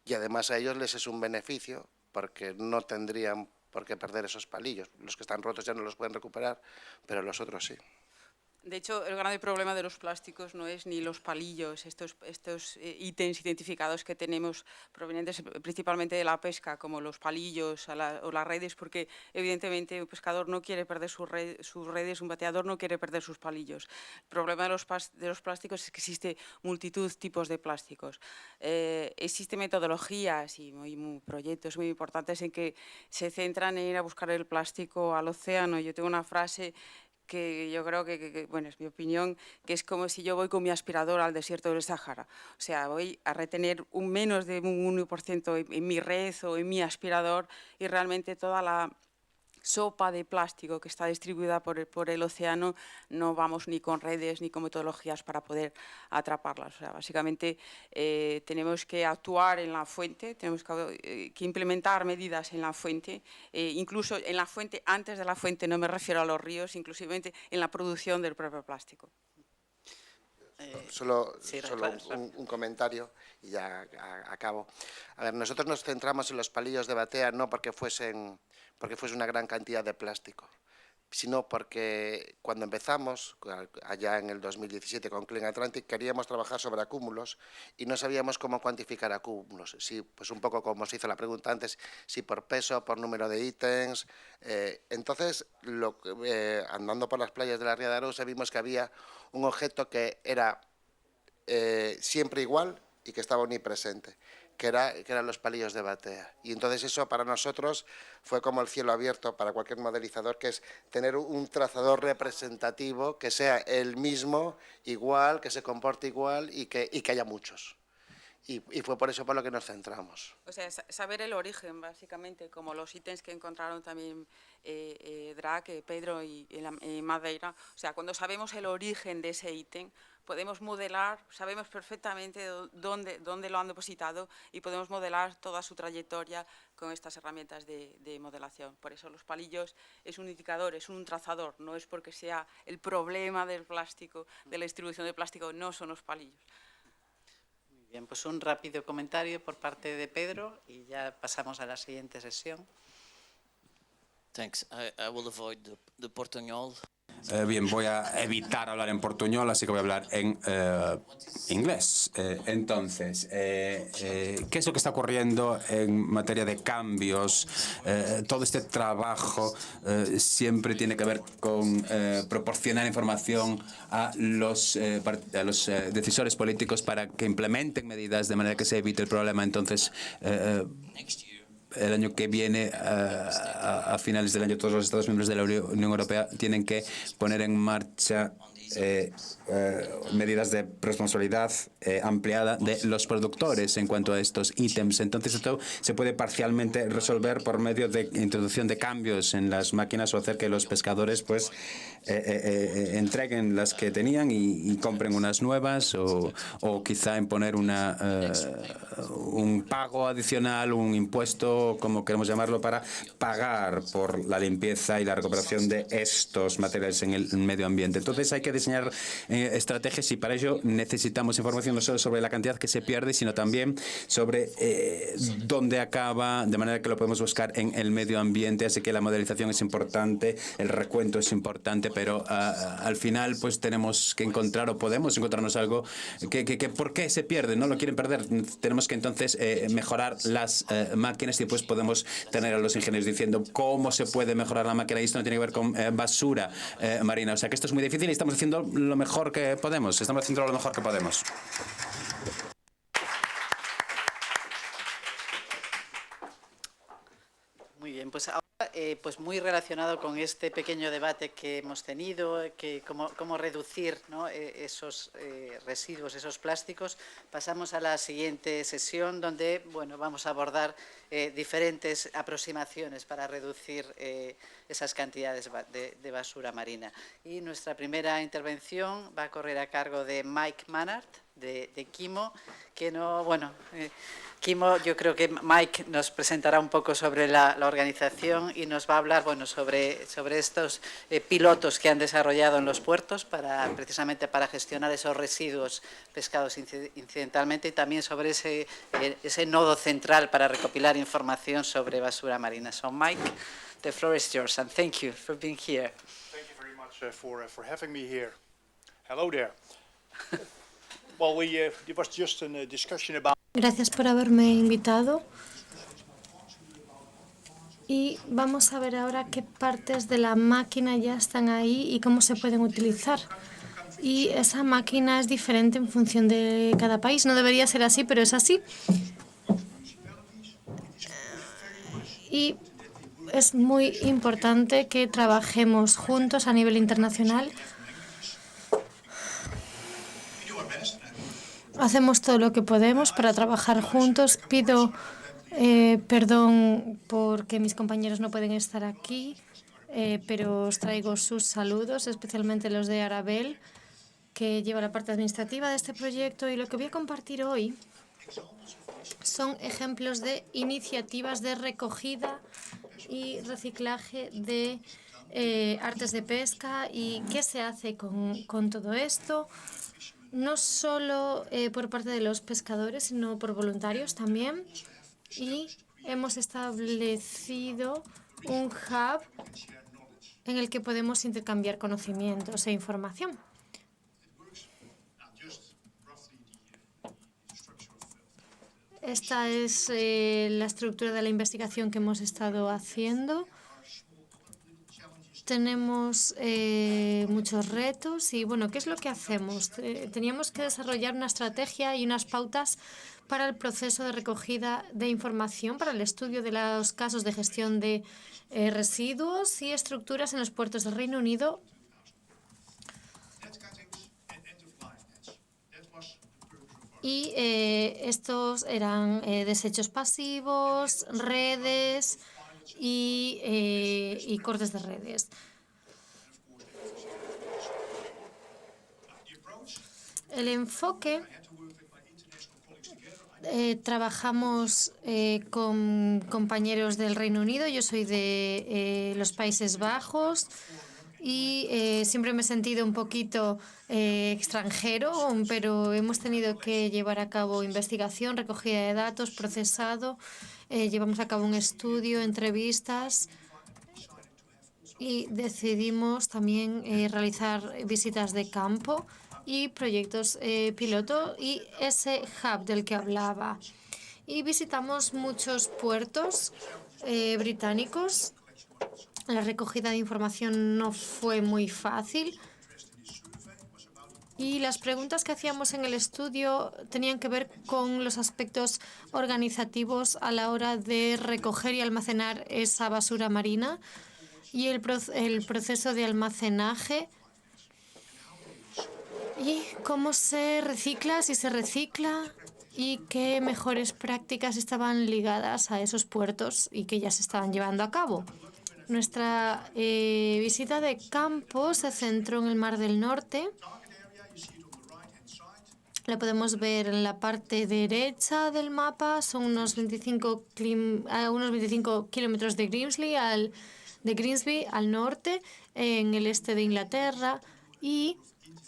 Y además a ellos les es un beneficio, porque no tendrían por qué perder esos palillos. Los que están rotos ya no los pueden recuperar, pero los otros sí. De hecho, el grave problema de los plásticos no es ni los palillos, estos ítems identificados que tenemos provenientes principalmente de la pesca, como los palillos o las redes, porque evidentemente un pescador no quiere perder sus redes, un bateador no quiere perder sus palillos. El problema de los plásticos es que existe multitud de tipos de plásticos. Existen metodologías y proyectos muy importantes en que se centran en ir a buscar el plástico al océano. Yo tengo una frase que yo creo que, bueno, es mi opinión, que es como si yo voy con mi aspirador al desierto del Sáhara. O sea, voy a retener menos de un 1% en mi red o en mi aspirador, y realmente toda la sopa de plástico que está distribuida por el océano, no vamos ni con redes ni con metodologías para poder atraparlas. O sea, básicamente tenemos que actuar en la fuente, tenemos que implementar medidas en la fuente, incluso en la fuente, antes de la fuente, no me refiero a los ríos, inclusivamente en la producción del propio plástico. Solo un comentario y ya acabo. A ver, nosotros nos centramos en los palillos de batea no porque fuese una gran cantidad de plástico, sino porque cuando empezamos, allá en el 2017 con Clean Atlantic, queríamos trabajar sobre acúmulos y no sabíamos cómo cuantificar acúmulos. Sí, pues un poco como se hizo la pregunta antes, si por peso, por número de ítems. Entonces, andando por las playas de la Ría de Arousa, vimos que había un objeto que era siempre igual y que estaba omnipresente, que eran los palillos de batea. Y entonces eso para nosotros fue como el cielo abierto para cualquier modelizador, que es tener un trazador representativo que sea el mismo, igual, que se comporte igual y que haya muchos. Y fue por eso por lo que nos centramos. O sea, saber el origen, básicamente, como los ítems que encontraron también Drac, Pedro y Madeira. O sea, cuando sabemos el origen de ese ítem, podemos modelar, sabemos perfectamente dónde lo han depositado y podemos modelar toda su trayectoria con estas herramientas de modelación. Por eso los palillos es un indicador, es un trazador, no es porque sea el problema del plástico, de la distribución del plástico, no son los palillos. Bien, pues un rápido comentario por parte de Pedro y ya pasamos a la siguiente sesión. Thanks. I will avoid the portuñol. Bien, voy a evitar hablar en portuñol, así que voy a hablar en inglés. Entonces, ¿qué es lo que está ocurriendo en materia de cambios? Todo este trabajo siempre tiene que ver con proporcionar información a los decisores políticos para que implementen medidas de manera que se evite el problema. Entonces, el año que viene, a finales del año, todos los Estados miembros de la Unión Europea tienen que poner en marcha medidas de responsabilidad ampliada de los productores en cuanto a estos ítems. Entonces esto se puede parcialmente resolver por medio de introducción de cambios en las máquinas o hacer que los pescadores pues entreguen las que tenían y compren unas nuevas, o quizá imponer un pago adicional, un impuesto, como queremos llamarlo, para pagar por la limpieza y la recuperación de estos materiales en el medio ambiente. Entonces hay que diseñar estrategias, y para ello necesitamos información no solo sobre la cantidad que se pierde, sino también sobre dónde acaba, de manera que lo podemos buscar en el medio ambiente. Así que la modelización es importante, el recuento es importante, pero al final pues tenemos que encontrar, o podemos encontrarnos algo que ¿por qué se pierde? No lo quieren perder. Tenemos que entonces mejorar las máquinas, y después podemos tener a los ingenieros diciendo cómo se puede mejorar la máquina, y esto no tiene que ver con basura marina. O sea que esto es muy difícil y estamos haciendo lo mejor que podemos. Estamos haciendo lo mejor que podemos. Muy bien, pues ahora pues muy relacionado con este pequeño debate que hemos tenido, que cómo reducir, ¿no?, esos residuos, esos plásticos, pasamos a la siguiente sesión donde vamos a abordar diferentes aproximaciones para reducir esas cantidades de basura marina. Y nuestra primera intervención va a correr a cargo de Mike Manhart, de Kimo, que no, Kimo, yo creo que Mike nos presentará un poco sobre la organización y nos va a hablar sobre estos pilotos que han desarrollado en los puertos precisamente para gestionar esos residuos pescados incidentalmente, y también sobre ese nodo central para recopilar información sobre basura marina. So Mike, the floor is yours, and thank you for being here. Thank you very much for having me here. Hello there. Well, there was just a discussion about. Gracias por haberme invitado. Y vamos a ver ahora qué partes de la máquina ya están ahí y cómo se pueden utilizar. Y esa máquina es diferente en función de cada país. No debería ser así, pero es así. Y es muy importante que trabajemos juntos a nivel internacional. Hacemos todo lo que podemos para trabajar juntos. Pido perdón porque mis compañeros no pueden estar aquí, pero os traigo sus saludos, especialmente los de Arabel, que lleva la parte administrativa de este proyecto. Y lo que voy a compartir hoy son ejemplos de iniciativas de recogida y reciclaje de artes de pesca y qué se hace con todo esto. No solo por parte de los pescadores, sino por voluntarios también. Y hemos establecido un hub en el que podemos intercambiar conocimientos e información. Esta es la estructura de la investigación que hemos estado haciendo. Tenemos muchos retos y, ¿qué es lo que hacemos? Teníamos que desarrollar una estrategia y unas pautas para el proceso de recogida de información, para el estudio de los casos de gestión de residuos y estructuras en los puertos del Reino Unido. Y estos eran desechos pasivos, redes y cortes de redes. El enfoque, trabajamos con compañeros del Reino Unido. Yo soy de los Países Bajos y siempre me he sentido un poquito extranjero, pero hemos tenido que llevar a cabo investigación, recogida de datos, procesado. Llevamos a cabo un estudio, entrevistas y decidimos también realizar visitas de campo y proyectos piloto y ese hub del que hablaba. Y visitamos muchos puertos británicos. La recogida de información no fue muy fácil. Y las preguntas que hacíamos en el estudio tenían que ver con los aspectos organizativos a la hora de recoger y almacenar esa basura marina y el proceso de almacenaje y cómo se recicla, si se recicla y qué mejores prácticas estaban ligadas a esos puertos y que ya se estaban llevando a cabo. Nuestra visita de campo se centró en el Mar del Norte. La podemos ver en la parte derecha del mapa. Son unos 25 kilómetros de Grimsby al norte, en el este de Inglaterra. Y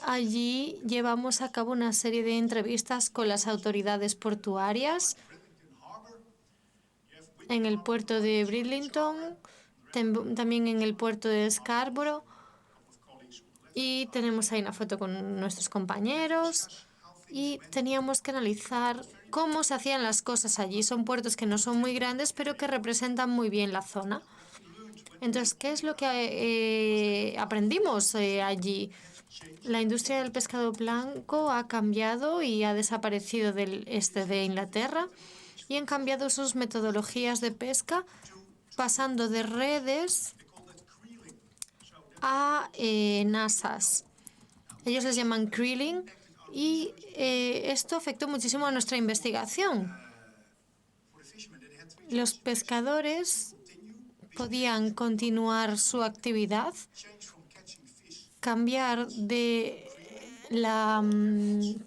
Allí llevamos a cabo una serie de entrevistas con las autoridades portuarias en el puerto de Bridlington, también en el puerto de Scarborough, y tenemos ahí una foto con nuestros compañeros y teníamos que analizar cómo se hacían las cosas allí. Son puertos que no son muy grandes, pero que representan muy bien la zona. Entonces, ¿qué es lo que aprendimos allí? La industria del pescado blanco ha cambiado y ha desaparecido del este de Inglaterra y han cambiado sus metodologías de pesca, pasando de redes a nasas. Ellos les llaman creeling y esto afectó muchísimo a nuestra investigación. Los pescadores podían continuar su actividad, cambiar de la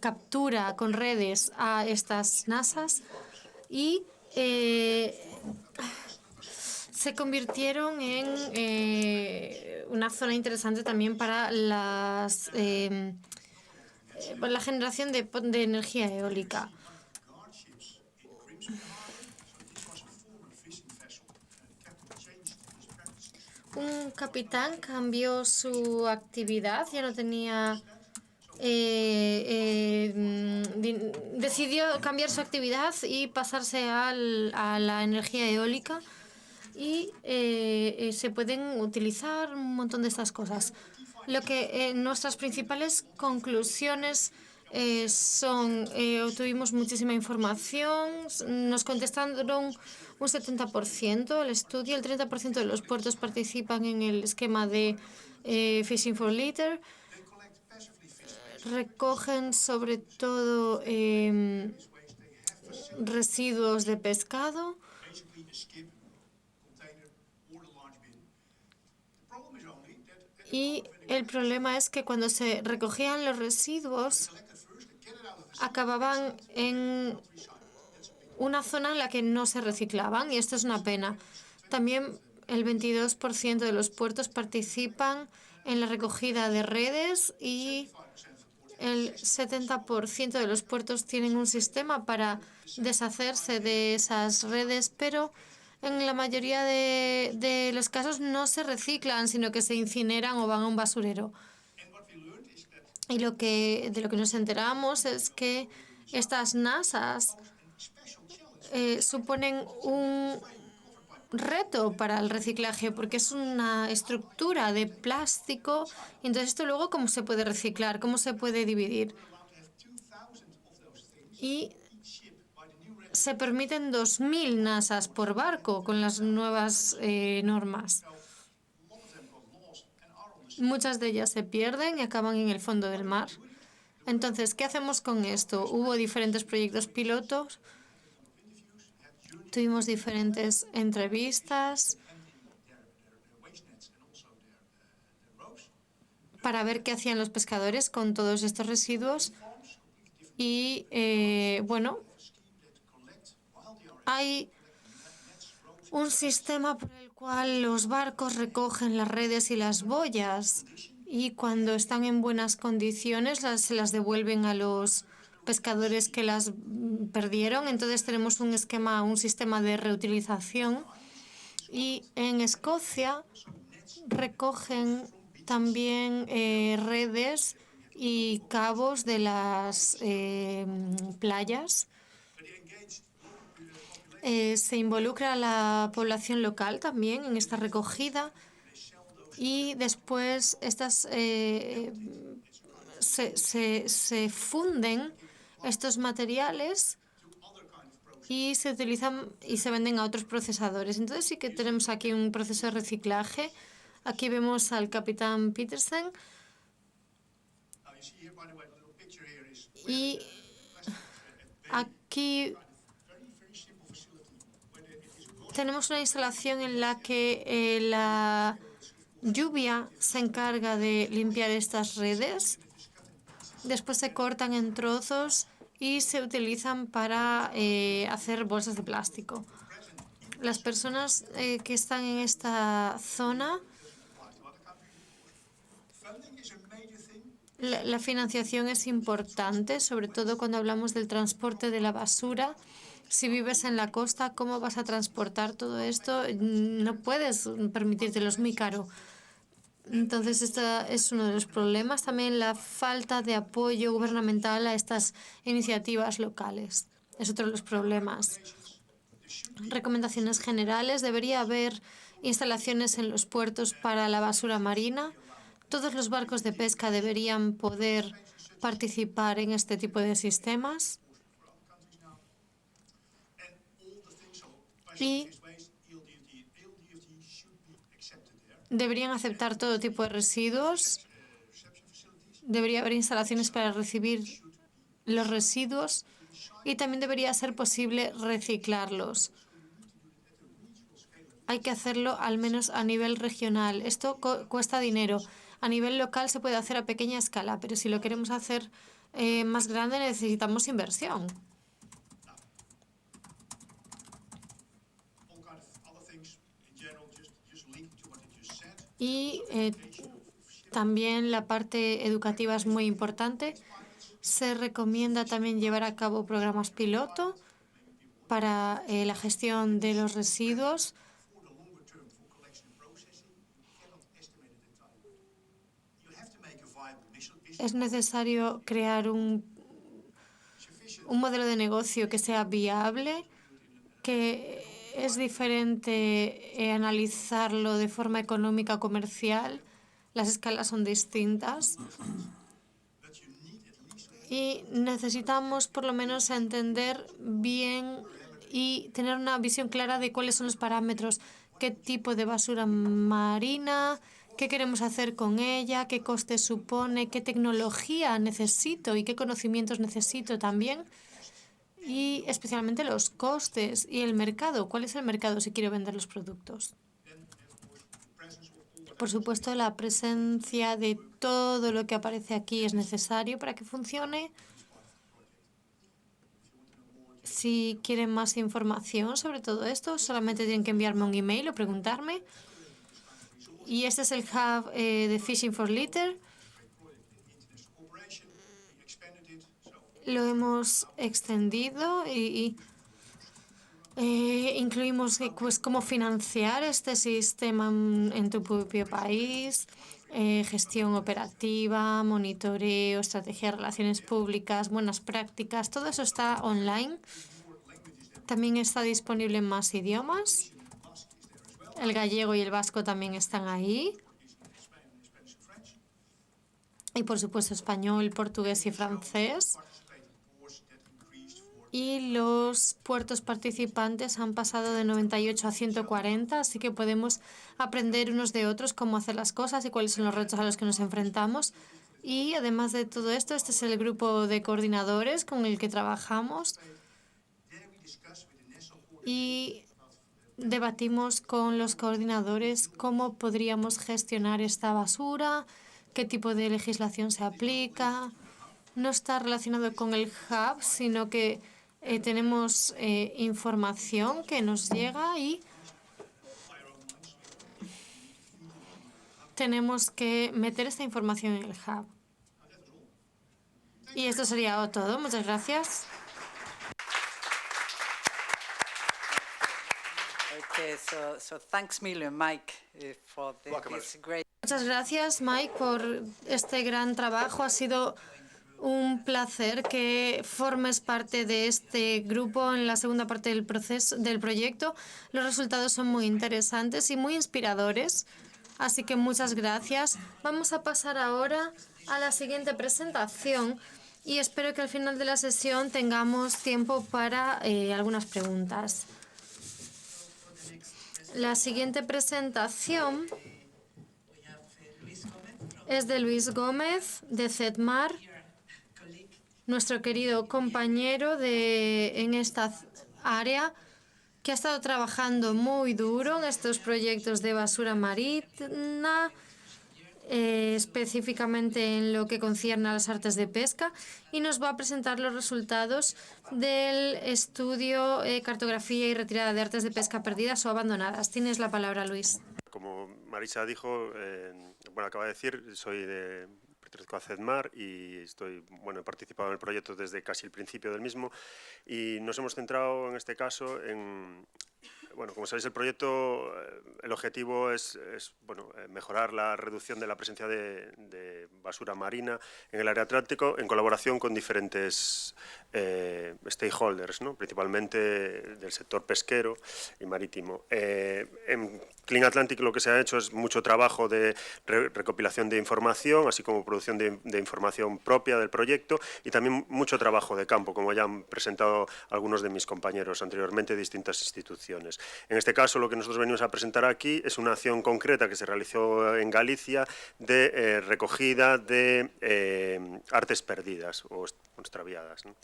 captura con redes a estas nasas y se convirtieron en una zona interesante también para la generación de energía eólica. Un capitán cambió su actividad, ya no tenía... decidió cambiar su actividad y pasarse a la energía eólica y se pueden utilizar un montón de estas cosas. Lo que nuestras principales conclusiones son, obtuvimos muchísima información, nos contestaron un 70% el estudio, el 30% de los puertos participan en el esquema de Fishing for Litter, recogen sobre todo residuos de pescado. Y el problema es que cuando se recogían los residuos, acababan en una zona en la que no se reciclaban, y esto es una pena. También el 22% de los puertos participan en la recogida de redes y el 70% de los puertos tienen un sistema para deshacerse de esas redes, pero en la mayoría de los casos no se reciclan, sino que se incineran o van a un basurero. Y de lo que nos enteramos es que estas nasas suponen un reto para el reciclaje, porque es una estructura de plástico. Entonces, esto luego, ¿cómo se puede reciclar? ¿Cómo se puede dividir? Y se permiten 2.000 nasas por barco con las nuevas normas. Muchas de ellas se pierden y acaban en el fondo del mar. Entonces, ¿qué hacemos con esto? Hubo diferentes proyectos pilotos, tuvimos diferentes entrevistas para ver qué hacían los pescadores con todos estos residuos y, bueno, hay un sistema por el cual los barcos recogen las redes y las boyas y cuando están en buenas condiciones se las devuelven a los pescadores que las perdieron. Entonces tenemos un sistema de reutilización y en Escocia recogen también redes y cabos de las playas. Se involucra a la población local también en esta recogida y después estas se funden estos materiales y se utilizan y se venden a otros procesadores. Entonces sí que tenemos aquí un proceso de reciclaje. Aquí vemos al capitán Petersen y aquí tenemos una instalación en la que la lluvia se encarga de limpiar estas redes. Después se cortan en trozos y se utilizan para hacer bolsas de plástico. Las personas que están en esta zona, La financiación es importante, sobre todo cuando hablamos del transporte de la basura. Si vives en la costa, ¿cómo vas a transportar todo esto? No puedes permitírtelo, es muy caro. Entonces, este es uno de los problemas. También la falta de apoyo gubernamental a estas iniciativas locales. Es otro de los problemas. Recomendaciones generales. Debería haber instalaciones en los puertos para la basura marina. Todos los barcos de pesca deberían poder participar en este tipo de sistemas. Y deberían aceptar todo tipo de residuos. Debería haber instalaciones para recibir los residuos y también debería ser posible reciclarlos. Hay que hacerlo al menos a nivel regional. Esto cuesta dinero. A nivel local se puede hacer a pequeña escala, pero si lo queremos hacer más grande necesitamos inversión. Y también la parte educativa es muy importante. Se recomienda también llevar a cabo programas piloto para la gestión de los residuos. Es necesario crear un modelo de negocio que sea viable, que es diferente analizarlo de forma económica o comercial. Las escalas son distintas. Y necesitamos por lo menos entender bien y tener una visión clara de cuáles son los parámetros, qué tipo de basura marina, qué queremos hacer con ella, qué coste supone, qué tecnología necesito y qué conocimientos necesito también. Y especialmente los costes y el mercado. ¿Cuál es el mercado si quiero vender los productos? Por supuesto, la presencia de todo lo que aparece aquí es necesario para que funcione. Si quieren más información sobre todo esto, solamente tienen que enviarme un email o preguntarme. Y este es el hub de Fishing for Litter. Lo hemos extendido y incluimos pues, cómo financiar este sistema en tu propio país, gestión operativa, monitoreo, estrategia de relaciones públicas, buenas prácticas. Todo eso está online. También está disponible en más idiomas. El gallego y el vasco también están ahí. Y, por supuesto, español, portugués y francés. Y los puertos participantes han pasado de 98 a 140, así que podemos aprender unos de otros cómo hacer las cosas y cuáles son los retos a los que nos enfrentamos. Y además de todo esto, este es el grupo de coordinadores con el que trabajamos. Y debatimos con los coordinadores cómo podríamos gestionar esta basura, qué tipo de legislación se aplica. No está relacionado con el hub, sino que tenemos información que nos llega y tenemos que meter esta información en el hub. Y esto sería todo. Muchas gracias. Okay, so thanks million, Mike, for this great. Muchas gracias, Mike, por este gran trabajo. Ha sido un placer que formes parte de este grupo en la segunda parte del proyecto. Los resultados son muy interesantes y muy inspiradores, así que muchas gracias. Vamos a pasar ahora a la siguiente presentación y espero que al final de la sesión tengamos tiempo para algunas preguntas. La siguiente presentación es de Luis Gómez, de CEDMAR, nuestro querido compañero en esta área, que ha estado trabajando muy duro en estos proyectos de basura marina, específicamente en lo que concierne a las artes de pesca, y nos va a presentar los resultados del estudio Cartografía y retirada de artes de pesca perdidas o abandonadas. Tienes la palabra, Luis. Como Marisa dijo, bueno, acaba de decir, pertenezco a CEDMAR y he participado en el proyecto desde casi el principio del mismo, y nos hemos centrado en este caso en... Bueno, como sabéis, el proyecto, el objetivo es mejorar la reducción de la presencia de basura marina en el área atlántico en colaboración con diferentes stakeholders, ¿no? Principalmente del sector pesquero y marítimo. En Clean Atlantic lo que se ha hecho es mucho trabajo de recopilación de información, así como producción de información propia del proyecto, y también mucho trabajo de campo, como ya han presentado algunos de mis compañeros anteriormente de distintas instituciones. En este caso, lo que nosotros venimos a presentar aquí es una acción concreta que se realizó en Galicia de recogida de artes perdidas o extraviadas, ¿no?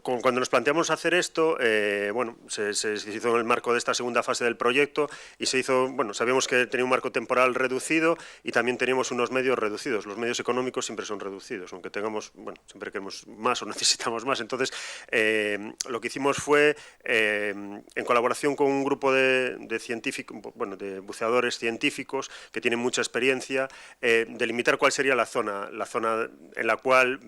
Cuando nos planteamos hacer esto, se hizo en el marco de esta segunda fase del proyecto y se hizo, sabíamos que tenía un marco temporal reducido y también teníamos unos medios reducidos. Los medios económicos siempre son reducidos, aunque tengamos, siempre queremos más o necesitamos más. Entonces, lo que hicimos fue, en colaboración con un grupo de científicos, de buceadores científicos que tienen mucha experiencia, delimitar cuál sería la zona en la cual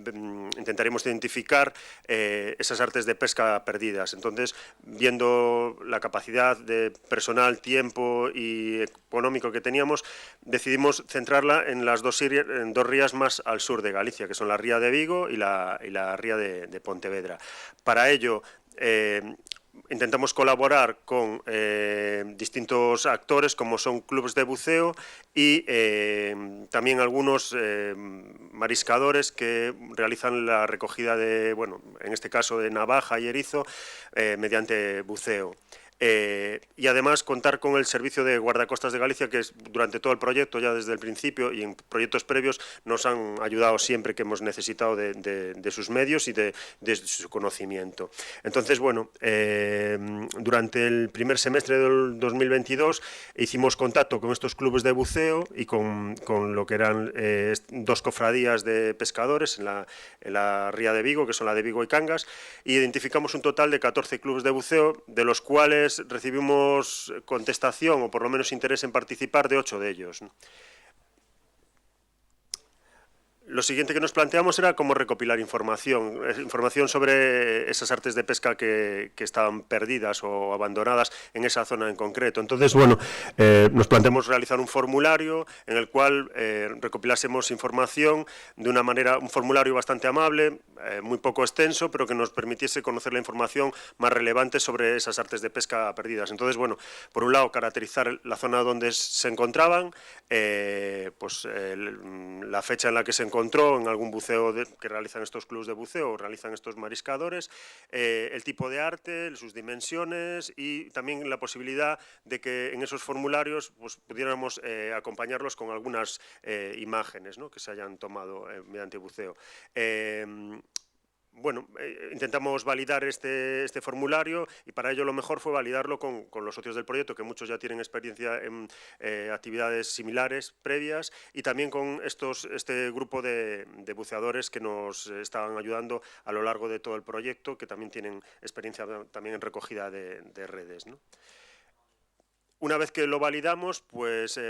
intentaremos identificar esas artes de pesca perdidas. Entonces, viendo la capacidad de personal, tiempo y económico que teníamos, decidimos centrarla en las dos rías más al sur de Galicia, que son la ría de Vigo y la ría de Pontevedra. Para ello, intentamos colaborar con distintos actores, como son clubes de buceo y también algunos mariscadores que realizan la recogida de, en este caso de navaja y erizo, mediante buceo. Y además contar con el servicio de guardacostas de Galicia, que durante todo el proyecto, ya desde el principio y en proyectos previos, nos han ayudado siempre que hemos necesitado de sus medios y de su conocimiento. Entonces, durante el primer semestre del 2022 hicimos contacto con estos clubes de buceo y con lo que eran dos cofradías de pescadores en la ría de Vigo, que son la de Vigo y Cangas, y identificamos un total de 14 clubes de buceo, de los cuales recibimos contestación o por lo menos interés en participar de 8 de ellos. Lo siguiente que nos planteamos era cómo recopilar información sobre esas artes de pesca que estaban perdidas o abandonadas en esa zona en concreto. Entonces, nos planteamos realizar un formulario en el cual recopilásemos información de una manera, un formulario bastante amable, muy poco extenso, pero que nos permitiese conocer la información más relevante sobre esas artes de pesca perdidas. Entonces, por un lado, caracterizar la zona donde se encontraban, la fecha en la que se encontraban, en algún buceo que realizan estos clubes de buceo o realizan estos mariscadores, el tipo de arte, sus dimensiones y también la posibilidad de que en esos formularios pudiéramos acompañarlos con algunas imágenes, ¿no?, que se hayan tomado mediante buceo. Intentamos validar este formulario y para ello lo mejor fue validarlo con los socios del proyecto, que muchos ya tienen experiencia en actividades similares previas, y también con este grupo de buceadores que nos estaban ayudando a lo largo de todo el proyecto, que también tienen experiencia también en recogida de redes, ¿no? Una vez que lo validamos,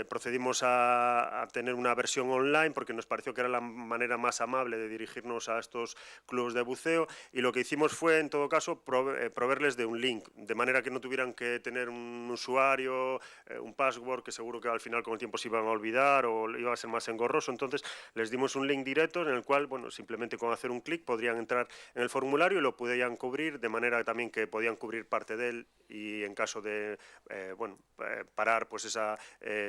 procedimos a tener una versión online, porque nos pareció que era la manera más amable de dirigirnos a estos clubes de buceo, y lo que hicimos fue, en todo caso, proveerles de un link, de manera que no tuvieran que tener un usuario, un password, que seguro que al final con el tiempo se iban a olvidar o iba a ser más engorroso. Entonces les dimos un link directo en el cual, simplemente con hacer un clic podrían entrar en el formulario y lo podían cubrir, de manera también que podían cubrir parte de él, y en caso de, parar, esa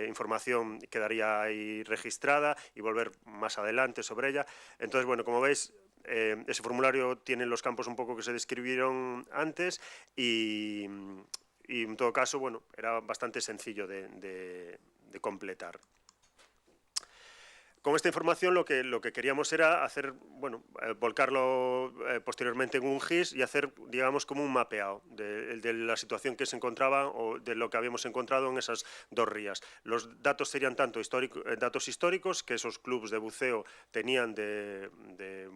información quedaría ahí registrada y volver más adelante sobre ella. Entonces, como veis, ese formulario tiene los campos un poco que se describieron antes y en todo caso, era bastante sencillo de completar. Con esta información lo que queríamos era hacer, bueno, volcarlo posteriormente en un GIS y hacer, digamos, como un mapeado de la situación que se encontraba o de lo que habíamos encontrado en esas dos rías. Los datos serían tanto datos históricos, que esos clubes de buceo tenían de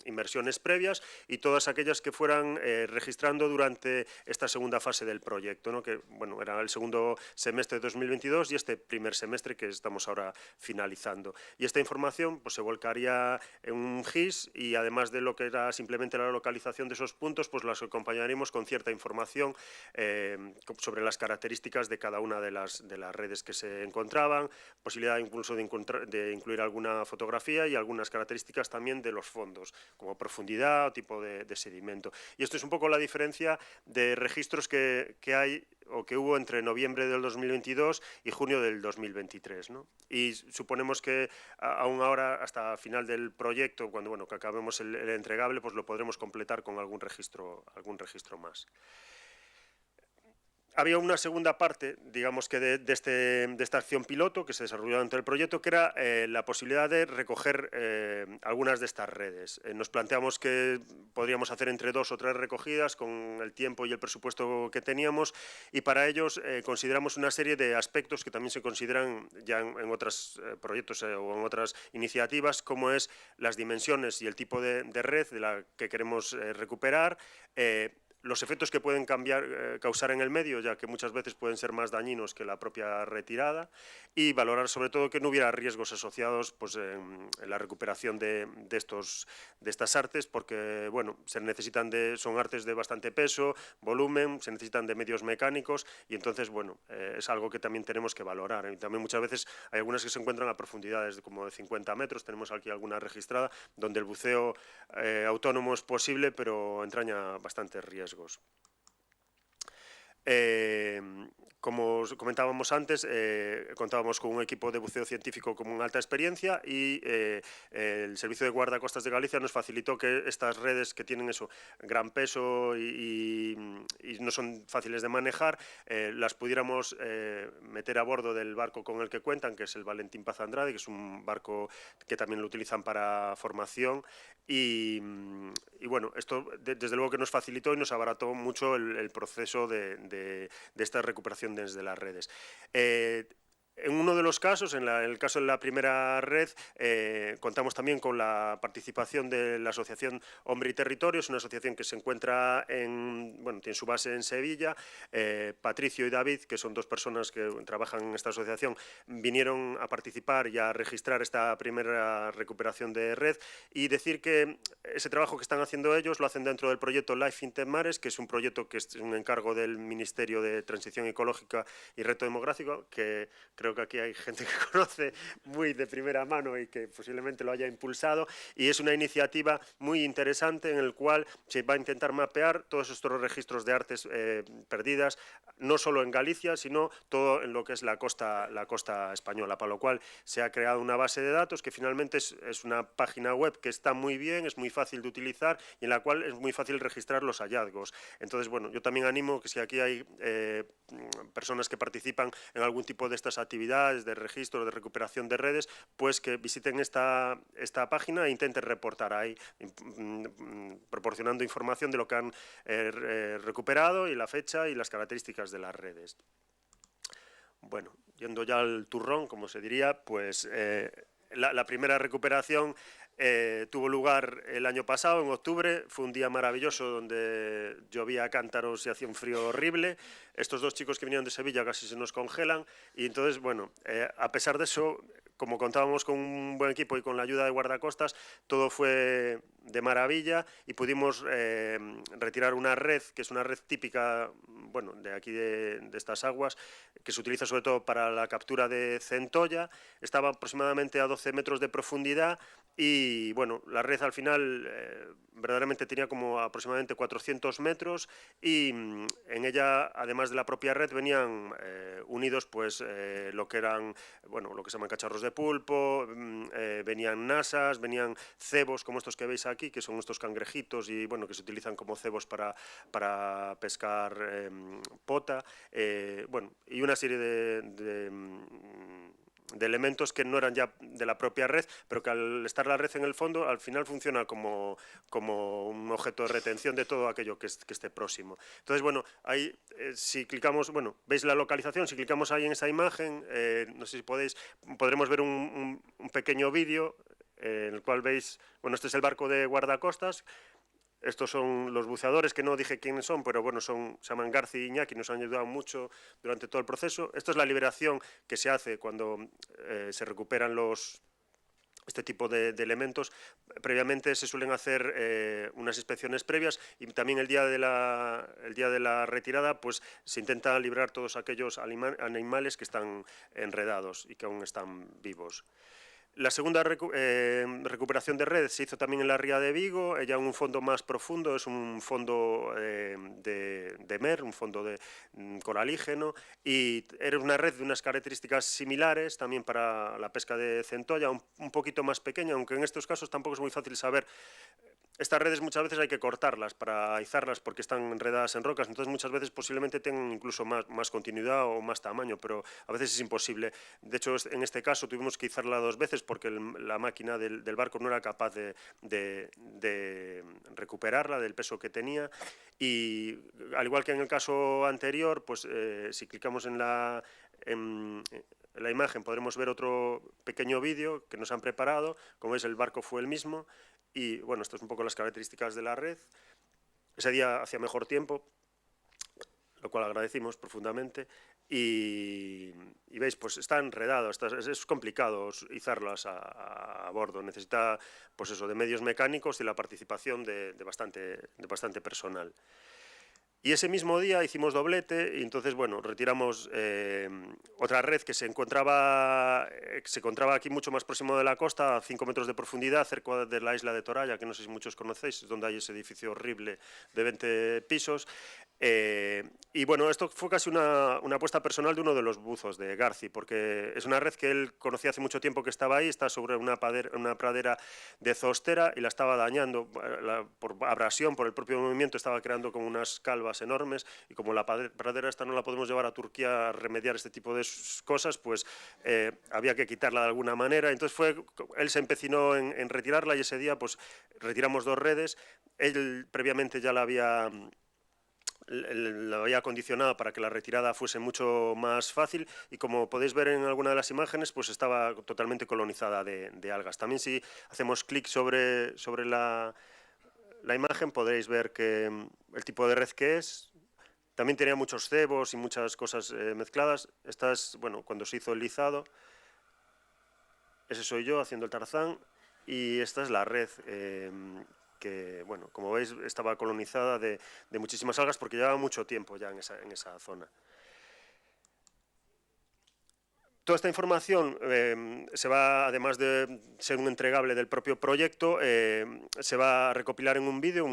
inmersiones previas, y todas aquellas que fueran registrando durante esta segunda fase del proyecto, ¿no? Que, bueno, era el segundo semestre de 2022 y este primer semestre que estamos ahora finalizando. Y esta información pues se volcaría en un GIS, y además de lo que era simplemente la localización de esos puntos, pues las acompañaremos con cierta información sobre las características de cada una de las redes que se encontraban, posibilidad incluso de incluir alguna fotografía y algunas características también de los fondos, como profundidad o tipo de sedimento. Y esto es un poco la diferencia de registros que hay o que hubo entre noviembre del 2022 y junio del 2023, ¿no? Y suponemos que aún ahora, hasta final del proyecto, cuando que acabemos el entregable, pues lo podremos completar con algún registro más. Había una segunda parte, digamos que de esta acción piloto que se desarrolló dentro del proyecto, que era la posibilidad de recoger algunas de estas redes. Nos planteamos que podríamos hacer entre 2 o 3 recogidas con el tiempo y el presupuesto que teníamos, y para ellos consideramos una serie de aspectos que también se consideran ya en otros proyectos o en otras iniciativas, como es las dimensiones y el tipo de red de la que queremos recuperar, los efectos que pueden causar en el medio, ya que muchas veces pueden ser más dañinos que la propia retirada, y valorar sobre todo que no hubiera riesgos asociados pues, en la recuperación de estas artes, porque son artes de bastante peso, volumen, se necesitan de medios mecánicos, y entonces es algo que también tenemos que valorar. Y también muchas veces hay algunas que se encuentran a profundidades como de 50 metros, tenemos aquí alguna registrada, donde el buceo autónomo es posible, pero entraña bastantes riesgos. Como os comentábamos antes, contábamos con un equipo de buceo científico con una alta experiencia, y el Servicio de Guardacostas de Galicia nos facilitó que estas redes, que tienen gran peso y no son fáciles de manejar, las pudiéramos meter a bordo del barco con el que cuentan, que es el Valentín Paz Andrade, que es un barco que también lo utilizan para formación, y esto desde luego que nos facilitó y nos abarató mucho el proceso de esta recuperación desde las redes. En uno de los casos, en el caso de la primera red, contamos también con la participación de la asociación Hombre y Territorio. Es una asociación que se encuentra tiene su base en Sevilla. Patricio y David, que son 2 personas que trabajan en esta asociación, vinieron a participar y a registrar esta primera recuperación de red, y decir que ese trabajo que están haciendo ellos lo hacen dentro del proyecto Life in 10 Mares, que es un proyecto que es un encargo del Ministerio de Transición Ecológica y Reto Demográfico, que creo que aquí hay gente que conoce muy de primera mano y que posiblemente lo haya impulsado, y es una iniciativa muy interesante en el cual se va a intentar mapear todos estos registros de artes perdidas, no solo en Galicia, sino todo en lo que es la costa española, para lo cual se ha creado una base de datos que finalmente es una página web que está muy bien, es muy fácil de utilizar y en la cual es muy fácil registrar los hallazgos. Entonces, yo también animo que si aquí hay personas que participan en algún tipo de estas actividades de registro, de recuperación de redes, pues que visiten esta página e intenten reportar ahí, proporcionando información de lo que han recuperado y la fecha y las características de las redes. Bueno, yendo ya al turrón, como se diría, pues la primera recuperación tuvo lugar el año pasado, en octubre. Fue un día maravilloso donde llovía a cántaros y hacía un frío horrible. Estos 2 chicos que vinieron de Sevilla casi se nos congelan, y entonces, a pesar de eso, como contábamos con un buen equipo y con la ayuda de guardacostas, todo fue de maravilla, y pudimos retirar una red, que es una red típica de aquí de estas aguas, que se utiliza sobre todo para la captura de centolla. Estaba aproximadamente a 12 metros de profundidad, y la red al final verdaderamente tenía como aproximadamente 400 metros, y en ella, además de la propia red, venían unidos pues lo que eran, lo que se llaman cacharros de pulpo, venían nasas, venían cebos como estos que veis aquí, que son estos cangrejitos y que se utilizan como cebos para pescar pota, y una serie de elementos que no eran ya de la propia red, pero que al estar la red en el fondo, al final funciona como un objeto de retención de todo aquello que esté próximo. Entonces, bueno, ahí si clicamos, bueno, veis la localización, si clicamos ahí en esa imagen, no sé si podremos ver un pequeño vídeo en el cual veis, bueno, este es el barco de guardacostas. Estos son los buceadores, que no dije quiénes son, pero bueno, se llaman Garci y Iñaki, nos han ayudado mucho durante todo el proceso. Esto es la liberación que se hace cuando se recuperan este tipo de elementos. Previamente se suelen hacer unas inspecciones previas y también el día de la retirada pues se intenta liberar todos aquellos animales que están enredados y que aún están vivos. La segunda recuperación de red se hizo también en la ría de Vigo, ya en un fondo más profundo, es un fondo de MER, un fondo coralígeno, y era una red de unas características similares también para la pesca de centolla, un poquito más pequeña, aunque en estos casos tampoco es muy fácil saber. Estas redes muchas veces hay que cortarlas para izarlas porque están enredadas en rocas, entonces muchas veces posiblemente tengan incluso más continuidad o más tamaño, pero a veces es imposible. De hecho, en este caso tuvimos que izarla 2 veces porque la máquina del barco no era capaz de recuperarla del peso que tenía, y al igual que en el caso anterior, pues si clicamos en la imagen podremos ver otro pequeño vídeo que nos han preparado. Como veis, el barco fue el mismo. Y bueno, esto es un poco las características de la red. Ese día hacía mejor tiempo, lo cual agradecimos profundamente. Y veis, pues está enredado, es complicado izarlas a bordo. Necesita, pues eso, de medios mecánicos y la participación de bastante personal. Y ese mismo día hicimos doblete y entonces, bueno, retiramos otra red que se encontraba aquí mucho más próximo de la costa, a 5 metros de profundidad, cerca de la isla de Toralla, que no sé si muchos conocéis, donde hay ese edificio horrible de 20 pisos. Y bueno, esto fue casi una apuesta personal de uno de los buzos, de Garci, porque es una red que él conocía hace mucho tiempo que estaba ahí, está sobre una pradera de zoostera y la estaba dañando por abrasión, por el propio movimiento, estaba creando como unas calvas enormes, y como la pradera esta no la podemos llevar a Turquía a remediar este tipo de cosas, pues había que quitarla de alguna manera. Entonces él se empecinó en retirarla, y ese día pues retiramos 2 redes. Él previamente ya la había acondicionado para que la retirada fuese mucho más fácil, y como podéis ver en alguna de las imágenes, pues estaba totalmente colonizada de algas. También si hacemos clic sobre la imagen podréis ver que el tipo de red que es. También tenía muchos cebos y muchas cosas mezcladas. Esta es, bueno, cuando se hizo el lizado. Ese soy yo haciendo el tarzán, y esta es la red que, bueno, como veis, estaba colonizada de muchísimas algas porque llevaba mucho tiempo ya en esa zona. Toda esta información se va, además de ser un entregable del propio proyecto, se va a recopilar en un vídeo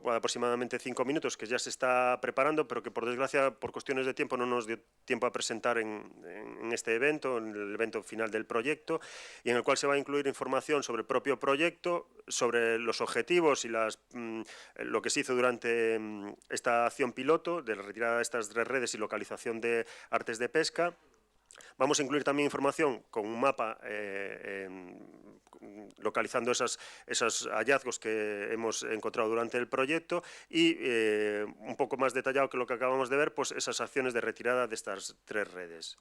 de aproximadamente 5 minutos, que ya se está preparando, pero que por desgracia, por cuestiones de tiempo, no nos dio tiempo a presentar en este evento, en el evento final del proyecto, y en el cual se va a incluir información sobre el propio proyecto, sobre los objetivos y lo que se hizo durante esta acción piloto de la retirada de estas 3 redes y localización de artes de pesca. Vamos a incluir también información con un mapa localizando esos hallazgos que hemos encontrado durante el proyecto, y un poco más detallado que lo que acabamos de ver, pues esas acciones de retirada de estas 3 redes.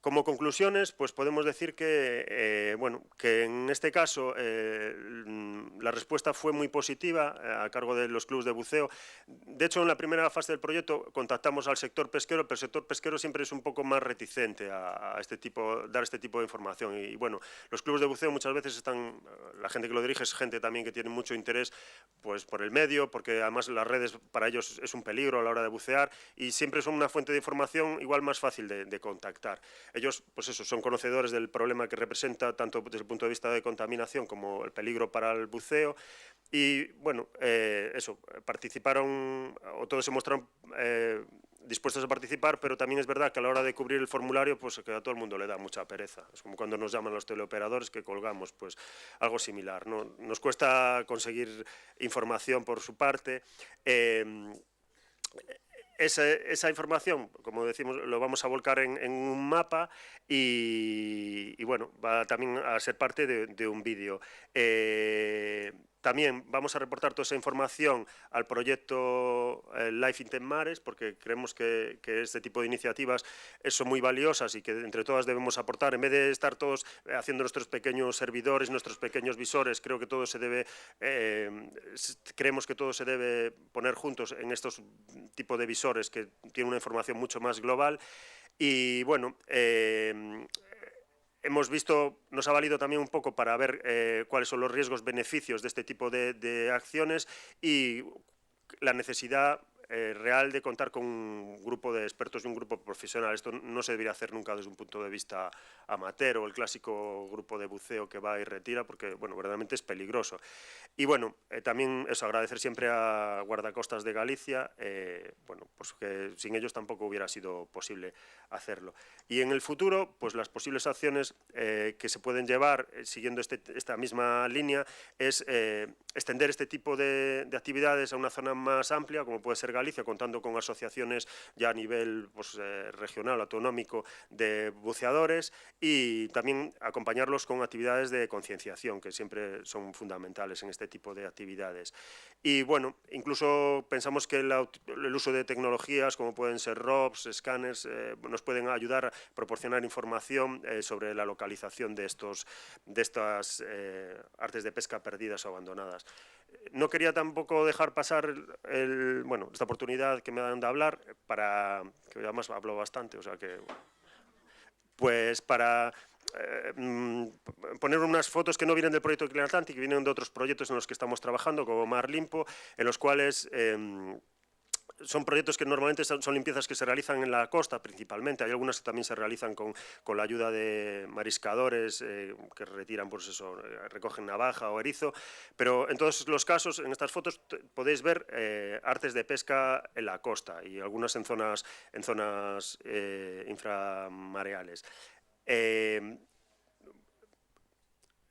Como conclusiones, pues podemos decir que, que en este caso la respuesta fue muy positiva a cargo de los clubes de buceo. De hecho, en la primera fase del proyecto contactamos al sector pesquero, pero el sector pesquero siempre es un poco más reticente a dar este tipo de información. Y bueno, los clubes de buceo muchas veces la gente que lo dirige es gente también que tiene mucho interés pues por el medio, porque además las redes para ellos es un peligro a la hora de bucear, y siempre son una fuente de información igual más fácil de contactar. Ellos, pues eso, son conocedores del problema que representa tanto desde el punto de vista de contaminación como el peligro para el buceo, y bueno, participaron, o todos se mostraron dispuestos a participar, pero también es verdad que a la hora de cubrir el formulario, pues que a todo el mundo le da mucha pereza. Es como cuando nos llaman los teleoperadores que colgamos, pues algo similar, ¿no? Nos cuesta conseguir información por su parte. esa información, como decimos, lo vamos a volcar en un mapa y bueno, va también a ser parte de un vídeo. También vamos a reportar toda esa información al proyecto Life in Mares, porque creemos que este tipo de iniciativas son muy valiosas y que entre todas debemos aportar. En vez de estar todos haciendo nuestros pequeños servidores, nuestros pequeños visores, creo que todo se debe, creemos que todo se debe poner juntos en estos tipos de visores que tienen una información mucho más global. Y bueno, hemos visto, nos ha valido también un poco para ver cuáles son los riesgos, beneficios de este tipo de acciones y la necesidad real de contar con un grupo de expertos y un grupo profesional. Esto no se debería hacer nunca desde un punto de vista amateur o el clásico grupo de buceo que va y retira, porque bueno, verdaderamente es peligroso. Y bueno, también eso, agradecer siempre a Guardacostas de Galicia, bueno, pues que sin ellos tampoco hubiera sido posible hacerlo. Y en el futuro, pues las posibles acciones que se pueden llevar siguiendo esta misma línea es extender este tipo de actividades a una zona más amplia, como puede ser Galicia, contando con asociaciones ya a nivel pues, regional, autonómico, de buceadores y también acompañarlos con actividades de concienciación, que siempre son fundamentales en este tipo de actividades. Y bueno, incluso pensamos que el uso de tecnologías como pueden ser ROVs, escáneres, nos pueden ayudar a proporcionar información sobre la localización de estas artes de pesca perdidas o abandonadas. No quería tampoco dejar pasar bueno, esta oportunidad que me dan de hablar, que además hablo bastante, o sea que, pues para poner unas fotos que no vienen del proyecto Clean Atlantic, que vienen de otros proyectos en los que estamos trabajando, como Mar Limpo, en los cuales son proyectos que normalmente son limpiezas que se realizan en la costa principalmente. Hay algunas que también se realizan con la ayuda de mariscadores que retiran, pues eso, recogen navaja o erizo. Pero en todos los casos, en estas fotos podéis ver artes de pesca en la costa y algunas en zonas inframareales.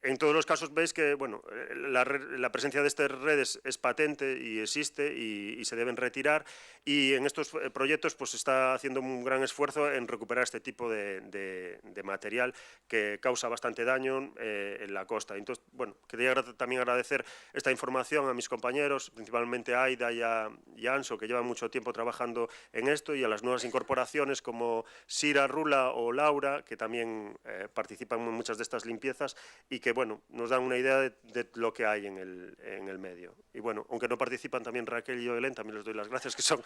En todos los casos veis que bueno, la presencia de estas redes es patente y existe y se deben retirar, y en estos proyectos pues, se está haciendo un gran esfuerzo en recuperar este tipo de material que causa bastante daño en la costa. Entonces, bueno, quería también agradecer esta información a mis compañeros, principalmente a Aida y a Anso, que llevan mucho tiempo trabajando en esto, y a las nuevas incorporaciones como Sira, Rula o Laura, que también participan en muchas de estas limpiezas y que bueno, nos dan una idea de lo que hay en el medio. Y bueno, aunque no participan también Raquel y Helen, también les doy las gracias, que son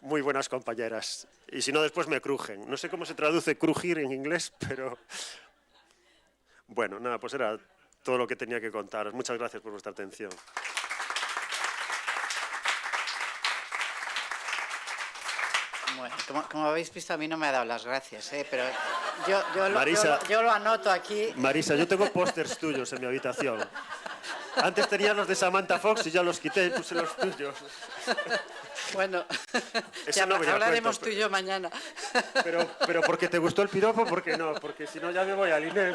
muy buenas compañeras. Y si no, después me crujen. No sé cómo se traduce crujir en inglés, pero... Bueno, nada, pues era todo lo que tenía que contaros. Muchas gracias por vuestra atención. Bueno, como habéis visto, a mí no me ha dado las gracias, pero Marisa, yo lo anoto aquí. Marisa, yo tengo pósters tuyos en mi habitación. Antes tenía los de Samantha Fox y ya los quité y puse los tuyos. Bueno, ya no hablaremos tú y yo mañana. Pero porque te gustó el piropo, ¿por qué no? Porque si no ya me voy al INEM.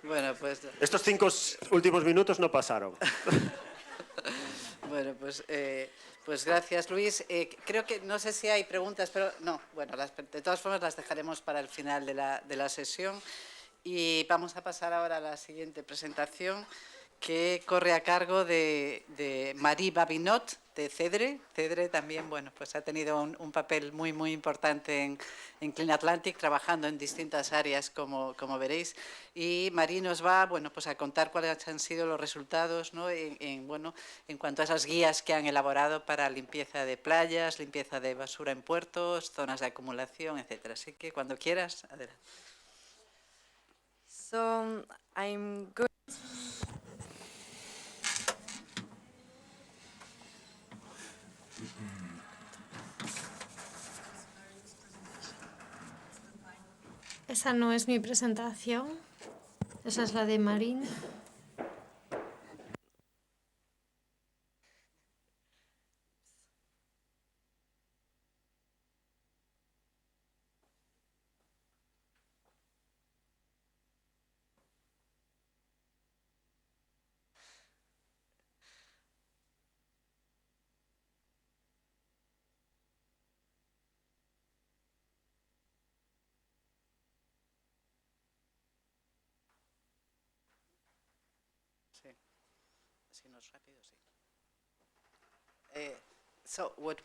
Bueno, pues... Estos 5 últimos minutos no pasaron. Bueno, pues gracias, Luis. Creo que, no sé si hay preguntas, pero no, bueno, de todas formas las dejaremos para el final de la sesión. Y vamos a pasar ahora a la siguiente presentación, que corre a cargo de Marie Babinot, de CEDRE. CEDRE también, bueno, pues ha tenido un papel muy, muy importante en Clean Atlantic, trabajando en distintas áreas, como veréis. Y Marie nos va, bueno, pues a contar cuáles han sido los resultados, ¿no? en cuanto a esas guías que han elaborado para limpieza de playas, limpieza de basura en puertos, zonas de acumulación, etcétera. Así que cuando quieras, adelante. So I'm going. Esa no es mi presentación, esa es la de Marín. si no es rápido, sí. So what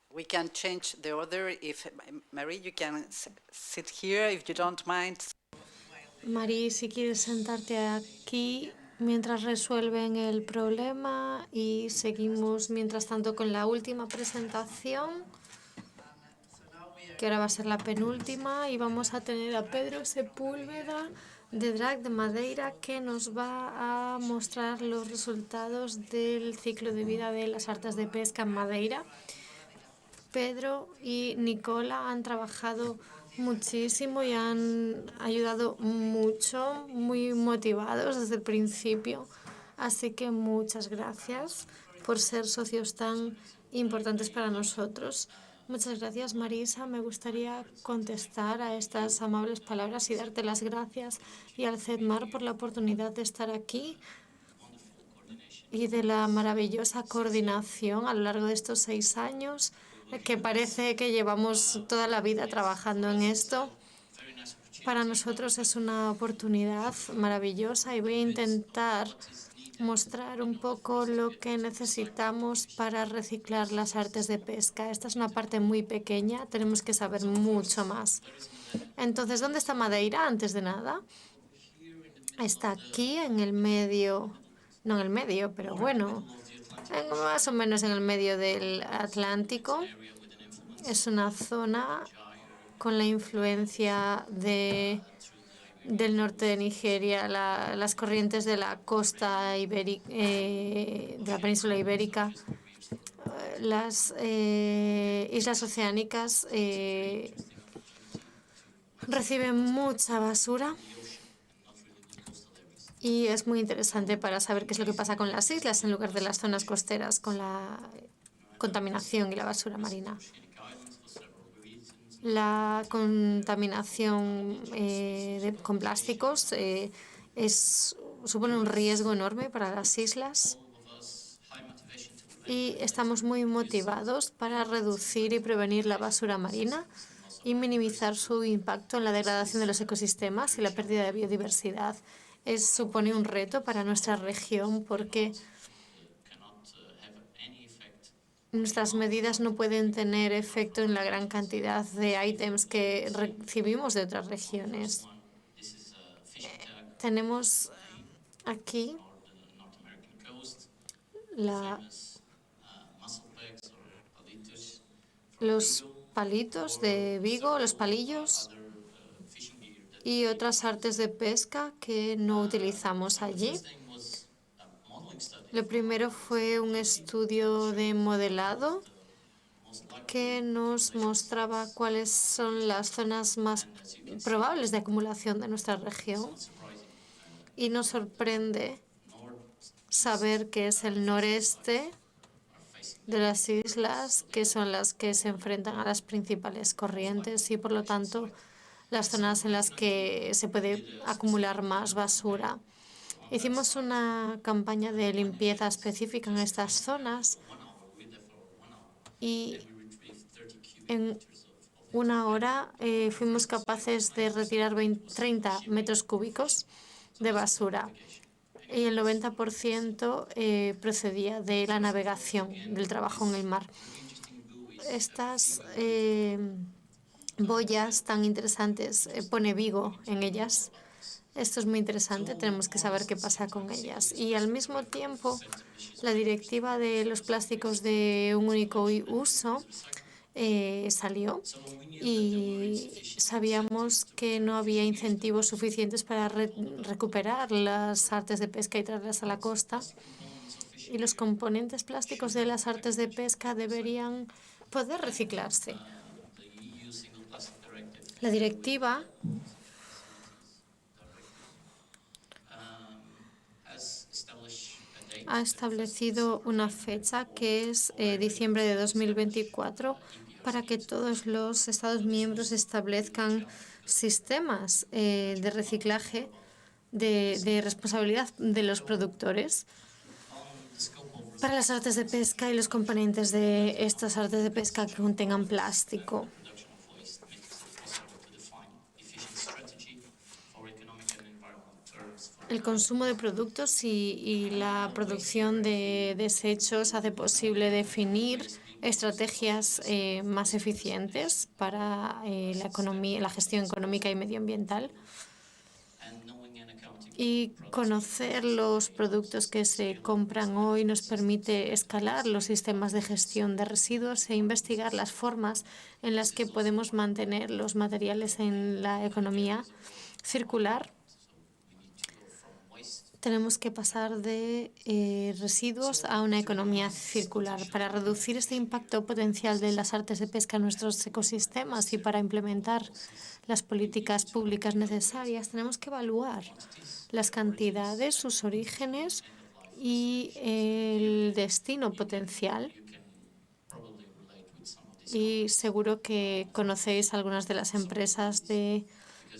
we can change the order. If Marie, you can sit here if you don't mind. Marie, si quieres sentarte aquí mientras resuelven el problema y seguimos mientras tanto con la última presentación, que ahora va a ser la penúltima, y vamos a tener a Pedro Sepúlveda de DRAC de Madeira, que nos va a mostrar los resultados del ciclo de vida de las artes de pesca en Madeira. Pedro y Nicola han trabajado muchísimo y han ayudado mucho, muy motivados desde el principio. Así que muchas gracias por ser socios tan importantes para nosotros. Muchas gracias, Marisa. Me gustaría contestar a estas amables palabras y darte las gracias y al CEDMAR por la oportunidad de estar aquí y de la maravillosa coordinación a lo largo de estos 6 años, que parece que llevamos toda la vida trabajando en esto. Para nosotros es una oportunidad maravillosa y voy a intentar mostrar un poco lo que necesitamos para reciclar las artes de pesca. Esta es una parte muy pequeña, tenemos que saber mucho más. Entonces, ¿dónde está Madeira? Antes de nada, está aquí en el medio, no en el medio, pero bueno, más o menos en el medio del Atlántico. Es una zona con la influencia del norte de Nigeria, las corrientes de la costa ibérica, de la península ibérica, las islas oceánicas reciben mucha basura y es muy interesante para saber qué es lo que pasa con las islas en lugar de las zonas costeras con la contaminación y la basura marina. La contaminación con plásticos supone un riesgo enorme para las islas y estamos muy motivados para reducir y prevenir la basura marina y minimizar su impacto en la degradación de los ecosistemas y la pérdida de biodiversidad. Supone un reto para nuestra región porque nuestras medidas no pueden tener efecto en la gran cantidad de ítems que recibimos de otras regiones. Tenemos aquí los palitos de Vigo, los palillos y otras artes de pesca que no utilizamos allí. Lo primero fue un estudio de modelado que nos mostraba cuáles son las zonas más probables de acumulación de nuestra región. Y nos sorprende saber que es el noreste de las islas, que son las que se enfrentan a las principales corrientes y, por lo tanto, las zonas en las que se puede acumular más basura. Hicimos una campaña de limpieza específica en estas zonas y en 1 hora fuimos capaces de retirar 30 metros cúbicos de basura y el 90% procedía de la navegación, del trabajo en el mar. Estas boyas tan interesantes, pone Vigo en ellas. Esto es muy interesante, tenemos que saber qué pasa con ellas. Y al mismo tiempo, la directiva de los plásticos de un único uso salió y sabíamos que no había incentivos suficientes para recuperar las artes de pesca y traerlas a la costa. Y los componentes plásticos de las artes de pesca deberían poder reciclarse. La directiva ha establecido una fecha que es diciembre de 2024 para que todos los Estados miembros establezcan sistemas de reciclaje de responsabilidad de los productores para las artes de pesca y los componentes de estas artes de pesca que contengan plástico. El consumo de productos y la producción de desechos hace posible definir estrategias más eficientes para la economía, la gestión económica y medioambiental. Y conocer los productos que se compran hoy nos permite escalar los sistemas de gestión de residuos e investigar las formas en las que podemos mantener los materiales en la economía circular. Tenemos que pasar de residuos a una economía circular. Para reducir este impacto potencial de las artes de pesca en nuestros ecosistemas y para implementar las políticas públicas necesarias, tenemos que evaluar las cantidades, sus orígenes y el destino potencial. Y seguro que conocéis algunas de las empresas de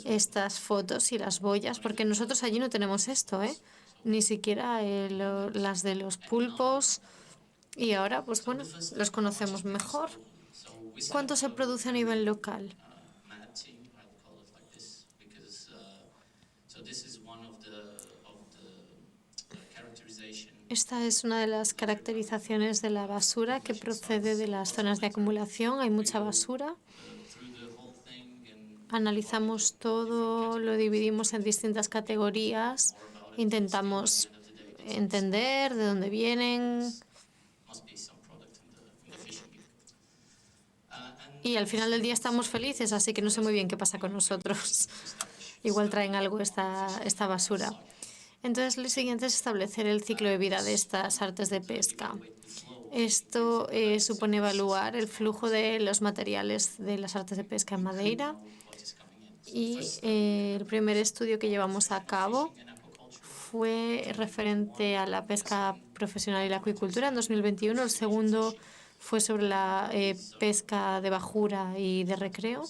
estas fotos y las boyas, porque nosotros allí no tenemos esto, ni siquiera las de los pulpos, y ahora, pues bueno, los conocemos mejor. ¿Cuánto se produce a nivel local? Esta es una de las caracterizaciones de la basura que procede de las zonas de acumulación. Hay mucha basura. Analizamos todo, lo dividimos en distintas categorías, intentamos entender de dónde vienen y al final del día estamos felices, así que no sé muy bien qué pasa con nosotros. Igual traen algo esta basura. Entonces, lo siguiente es establecer el ciclo de vida de estas artes de pesca. Esto supone evaluar el flujo de los materiales de las artes de pesca en Madeira. Y el primer estudio que llevamos a cabo fue referente a la pesca profesional y la acuicultura en 2021. El segundo fue sobre la pesca de bajura y de recreo.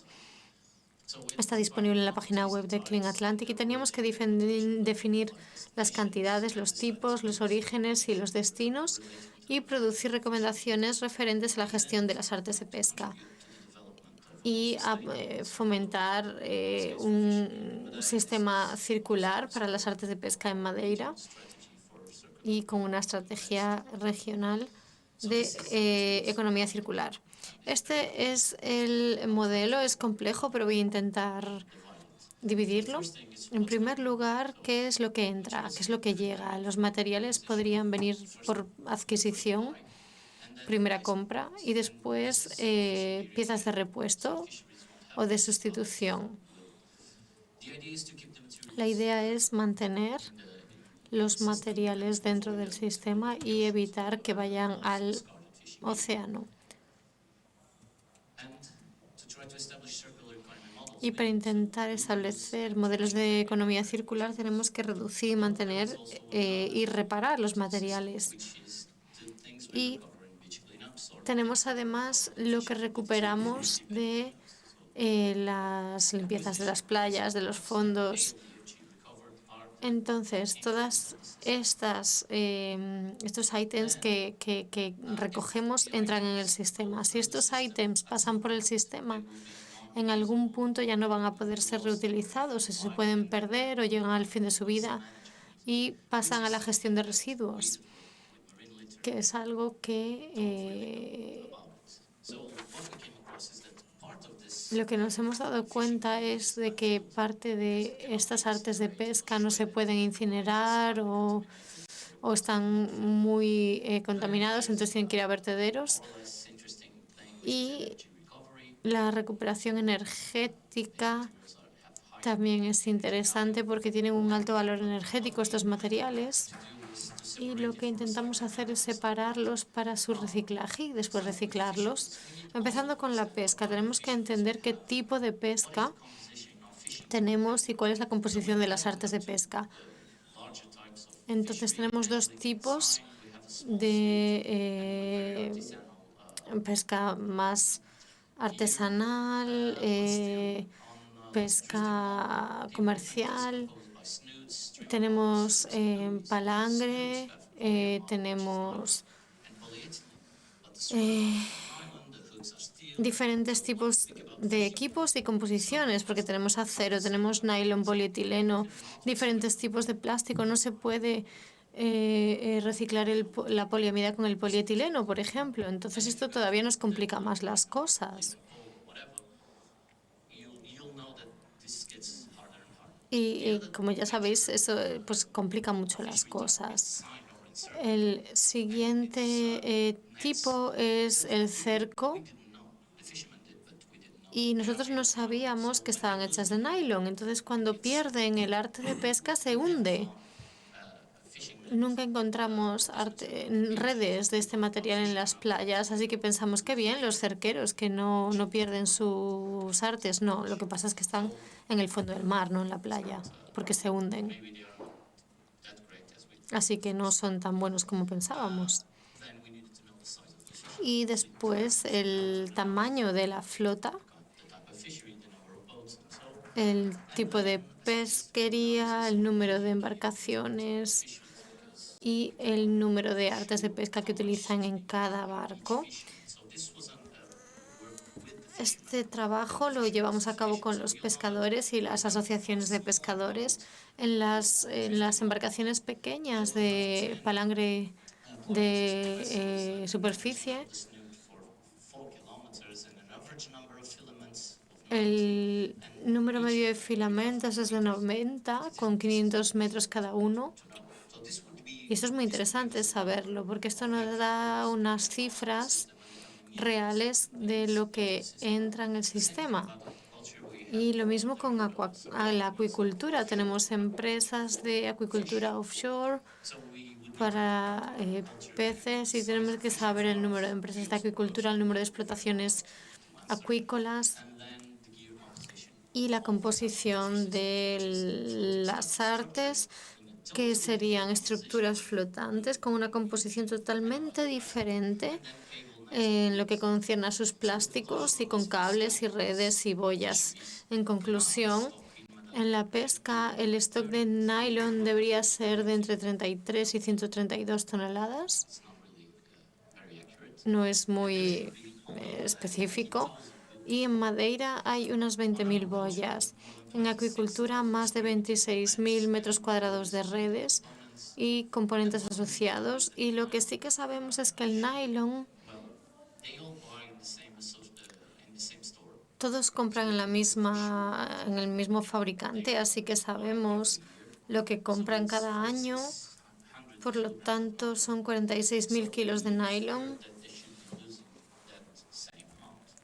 Está disponible en la página web de Clean Atlantic y teníamos que definir las cantidades, los tipos, los orígenes y los destinos y producir recomendaciones referentes a la gestión de las artes de pesca y a fomentar un sistema circular para las artes de pesca en Madeira y con una estrategia regional de economía circular. Este es el modelo, es complejo, pero voy a intentar dividirlo. En primer lugar, ¿qué es lo que entra? ¿Qué es lo que llega? Los materiales podrían venir por adquisición, primera compra, y después piezas de repuesto o de sustitución. La idea es mantener los materiales dentro del sistema y evitar que vayan al océano. Y para intentar establecer modelos de economía circular tenemos que reducir, mantener y reparar los materiales. Y tenemos además lo que recuperamos de las limpiezas de las playas, de los fondos. Entonces, todas estos ítems que recogemos entran en el sistema. Si estos ítems pasan por el sistema, en algún punto ya no van a poder ser reutilizados, se pueden perder o llegan al fin de su vida y pasan a la gestión de residuos, que es algo que lo que nos hemos dado cuenta es de que parte de estas artes de pesca no se pueden incinerar o están muy contaminados, entonces tienen que ir a vertederos. Y la recuperación energética también es interesante porque tienen un alto valor energético estos materiales. Y lo que intentamos hacer es separarlos para su reciclaje y después reciclarlos. Empezando con la pesca, tenemos que entender qué tipo de pesca tenemos y cuál es la composición de las artes de pesca. Entonces tenemos dos tipos de pesca más artesanal, pesca comercial. Tenemos palangre, tenemos diferentes tipos de equipos y composiciones, porque tenemos acero, tenemos nylon, polietileno, diferentes tipos de plástico. No se puede reciclar la poliamida con el polietileno, por ejemplo. Entonces esto todavía nos complica más las cosas. Y como ya sabéis, eso pues complica mucho las cosas. El siguiente tipo es el cerco. Y nosotros no sabíamos que estaban hechas de nylon. Entonces, cuando pierden el arte de pesca, se hunde. Nunca encontramos redes de este material en las playas, así que pensamos que bien los cerqueros que no pierden sus artes. No, lo que pasa es que están en el fondo del mar, no en la playa, porque se hunden. Así que no son tan buenos como pensábamos. Y después el tamaño de la flota, el tipo de pesquería, el número de embarcaciones y el número de artes de pesca que utilizan en cada barco. Este trabajo lo llevamos a cabo con los pescadores y las asociaciones de pescadores en las embarcaciones pequeñas de palangre de superficie. El número medio de filamentos es de 90, con 500 metros cada uno. Y esto es muy interesante saberlo, porque esto nos da unas cifras reales de lo que entra en el sistema. Y lo mismo con la acuicultura. Tenemos empresas de acuicultura offshore para peces y tenemos que saber el número de empresas de acuicultura, el número de explotaciones acuícolas y la composición de las artes, que serían estructuras flotantes con una composición totalmente diferente en lo que concierne a sus plásticos y con cables y redes y boyas. En conclusión, en la pesca el stock de nylon debería ser de entre 33 y 132 toneladas. No es muy específico. Y en Madeira hay unas 20.000 boyas. En acuicultura, más de 26.000 metros cuadrados de redes y componentes asociados. Y lo que sí que sabemos es que el nylon, todos compran en el mismo fabricante, así que sabemos lo que compran cada año. Por lo tanto, son 46.000 kilos de nylon.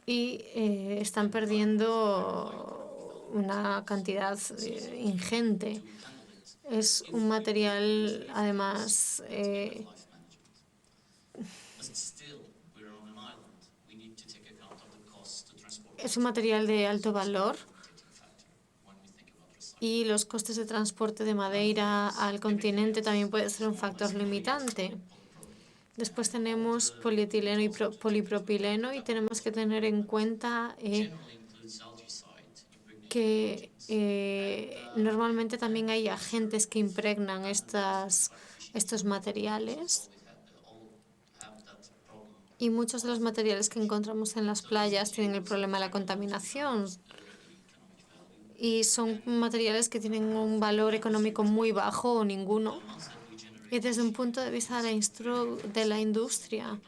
Y están perdiendo una cantidad ingente. Es un material, además, es un material de alto valor y los costes de transporte de Madeira al continente también puede ser un factor limitante. Después tenemos polietileno y polipropileno y tenemos que tener en cuenta que normalmente también hay agentes que impregnan estos materiales. Y muchos de los materiales que encontramos en las playas tienen el problema de la contaminación. Y son materiales que tienen un valor económico muy bajo o ninguno. Y desde un punto de vista de la industria,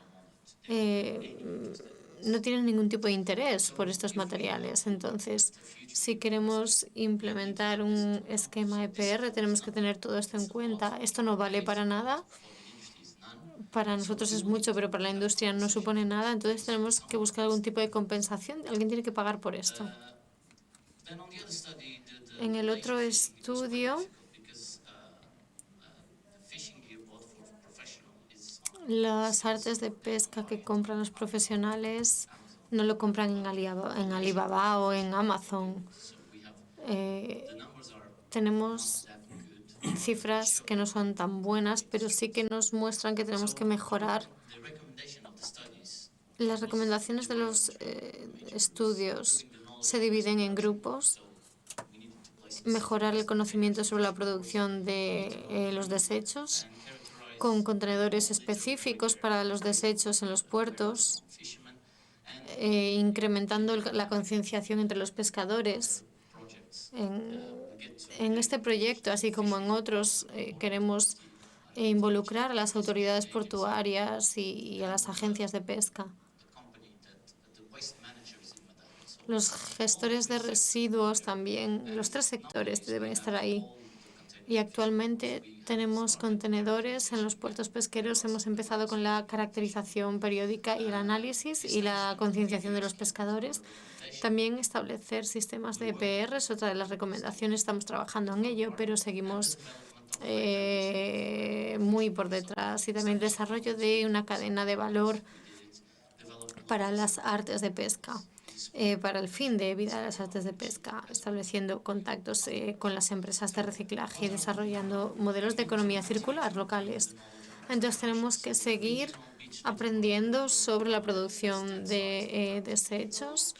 no tienen ningún tipo de interés por estos materiales. Entonces, si queremos implementar un esquema EPR, tenemos que tener todo esto en cuenta. Esto no vale para nada. Para nosotros es mucho, pero para la industria no supone nada. Entonces, tenemos que buscar algún tipo de compensación. Alguien tiene que pagar por esto. En el otro estudio, las artes de pesca que compran los profesionales no lo compran en Alibaba o en Amazon. Tenemos cifras que no son tan buenas, pero sí que nos muestran que tenemos que mejorar. Las recomendaciones de los estudios se dividen en grupos. Mejorar el conocimiento sobre la producción de los desechos, con contenedores específicos para los desechos en los puertos, incrementando la concienciación entre los pescadores. En este proyecto, así como en otros, queremos involucrar a las autoridades portuarias y a las agencias de pesca. Los gestores de residuos también, los 3 sectores deben estar ahí. Y actualmente tenemos contenedores en los puertos pesqueros. Hemos empezado con la caracterización periódica y el análisis y la concienciación de los pescadores. También establecer sistemas de EPR es otra de las recomendaciones. Estamos trabajando en ello, pero seguimos muy por detrás. Y también el desarrollo de una cadena de valor para las artes de pesca. Para el fin de vida de las artes de pesca, estableciendo contactos con las empresas de reciclaje y desarrollando modelos de economía circular locales. Entonces tenemos que seguir aprendiendo sobre la producción de desechos.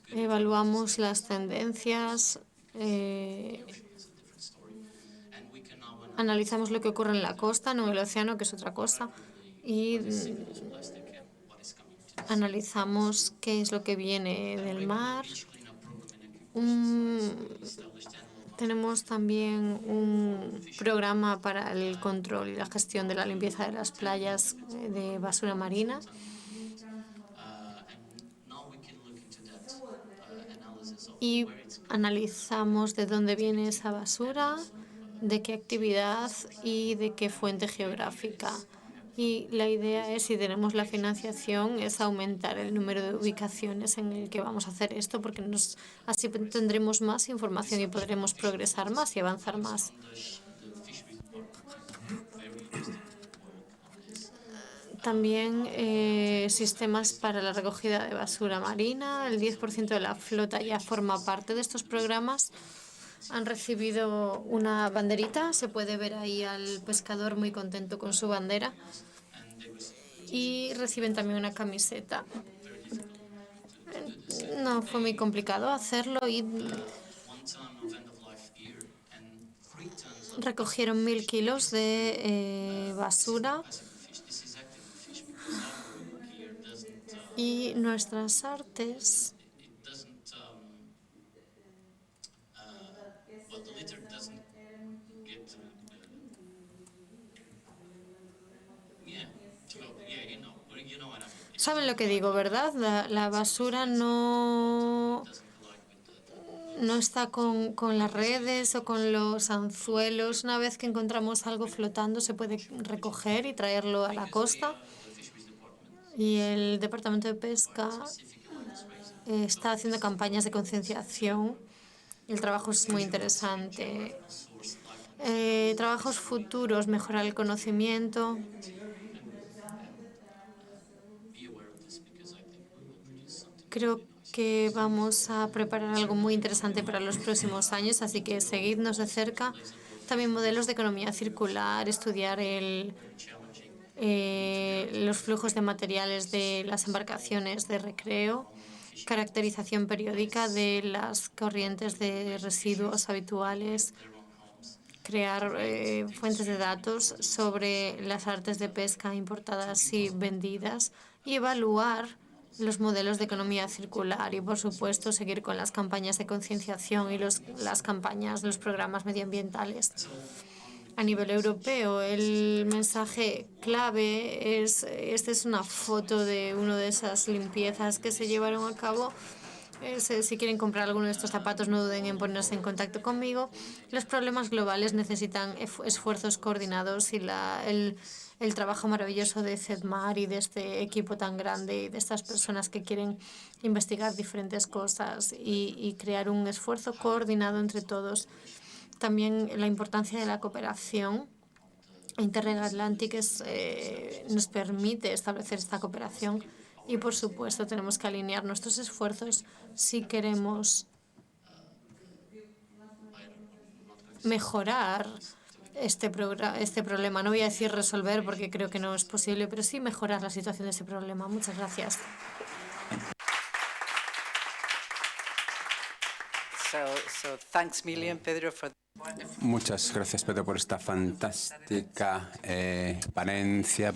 Evaluamos las tendencias, analizamos lo que ocurre en la costa, no en el océano, que es otra cosa, y analizamos qué es lo que viene del mar. Tenemos también un programa para el control y la gestión de la limpieza de las playas de basura marina. Y analizamos de dónde viene esa basura, de qué actividad y de qué fuente geográfica. Y la idea es, si tenemos la financiación, es aumentar el número de ubicaciones en el que vamos a hacer esto, porque así tendremos más información y podremos progresar más y avanzar más. También sistemas para la recogida de basura marina. El 10% de la flota ya forma parte de estos programas. Han recibido una banderita. Se puede ver ahí al pescador muy contento con su bandera. Y reciben también una camiseta. No fue muy complicado hacerlo y recogieron 1000 kilos de basura. Y nuestras artes saben lo que digo, ¿verdad? La basura no está con las redes o con los anzuelos. Una vez que encontramos algo flotando, se puede recoger y traerlo a la costa. Y el Departamento de Pesca está haciendo campañas de concienciación. El trabajo es muy interesante. Trabajos futuros, mejorar el conocimiento. Creo que vamos a preparar algo muy interesante para los próximos años, así que seguidnos de cerca. También modelos de economía circular, estudiar los flujos de materiales de las embarcaciones de recreo, caracterización periódica de las corrientes de residuos habituales, crear fuentes de datos sobre las artes de pesca importadas y vendidas y evaluar los modelos de economía circular y, por supuesto, seguir con las campañas de concienciación y los programas medioambientales. A nivel europeo, el mensaje clave es, esta es una foto de una de esas limpiezas que se llevaron a cabo. Si quieren comprar alguno de estos zapatos, no duden en ponerse en contacto conmigo. Los problemas globales necesitan esfuerzos coordinados y el trabajo maravilloso de CEDMAR y de este equipo tan grande y de estas personas que quieren investigar diferentes cosas y crear un esfuerzo coordinado entre todos. También la importancia de la cooperación. Interreg Atlantic nos permite establecer esta cooperación y, por supuesto, tenemos que alinear nuestros esfuerzos si queremos mejorar este problema. No voy a decir resolver porque creo que no es posible, pero sí mejorar la situación de este problema. Muchas gracias. So thanks million, Pedro, for Muchas gracias, Pedro, por esta fantástica ponencia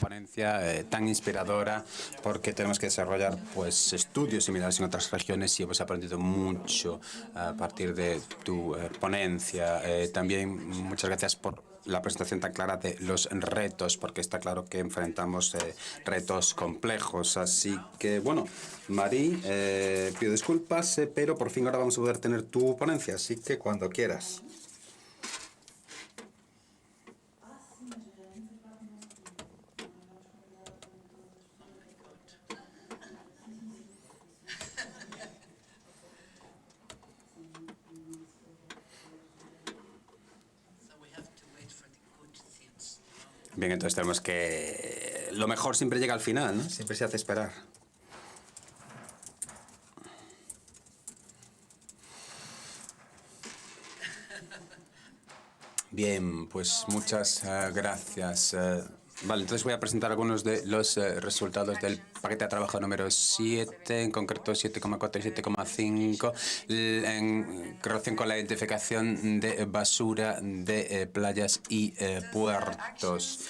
tan inspiradora, porque tenemos que desarrollar pues estudios similares en otras regiones y hemos aprendido mucho a partir de tu ponencia. También muchas gracias por la presentación tan clara de los retos, porque está claro que enfrentamos retos complejos. Así que, bueno, Marí, pido disculpas, pero por fin ahora vamos a poder tener tu ponencia, así que cuando quieras. Bien, entonces tenemos que... Lo mejor siempre llega al final, ¿no? Siempre se hace esperar. Bien, pues muchas gracias. Vale, entonces voy a presentar algunos de los resultados del paquete de trabajo número 7, en concreto 7,4 y 7,5, en relación con la identificación de basura de playas y puertos.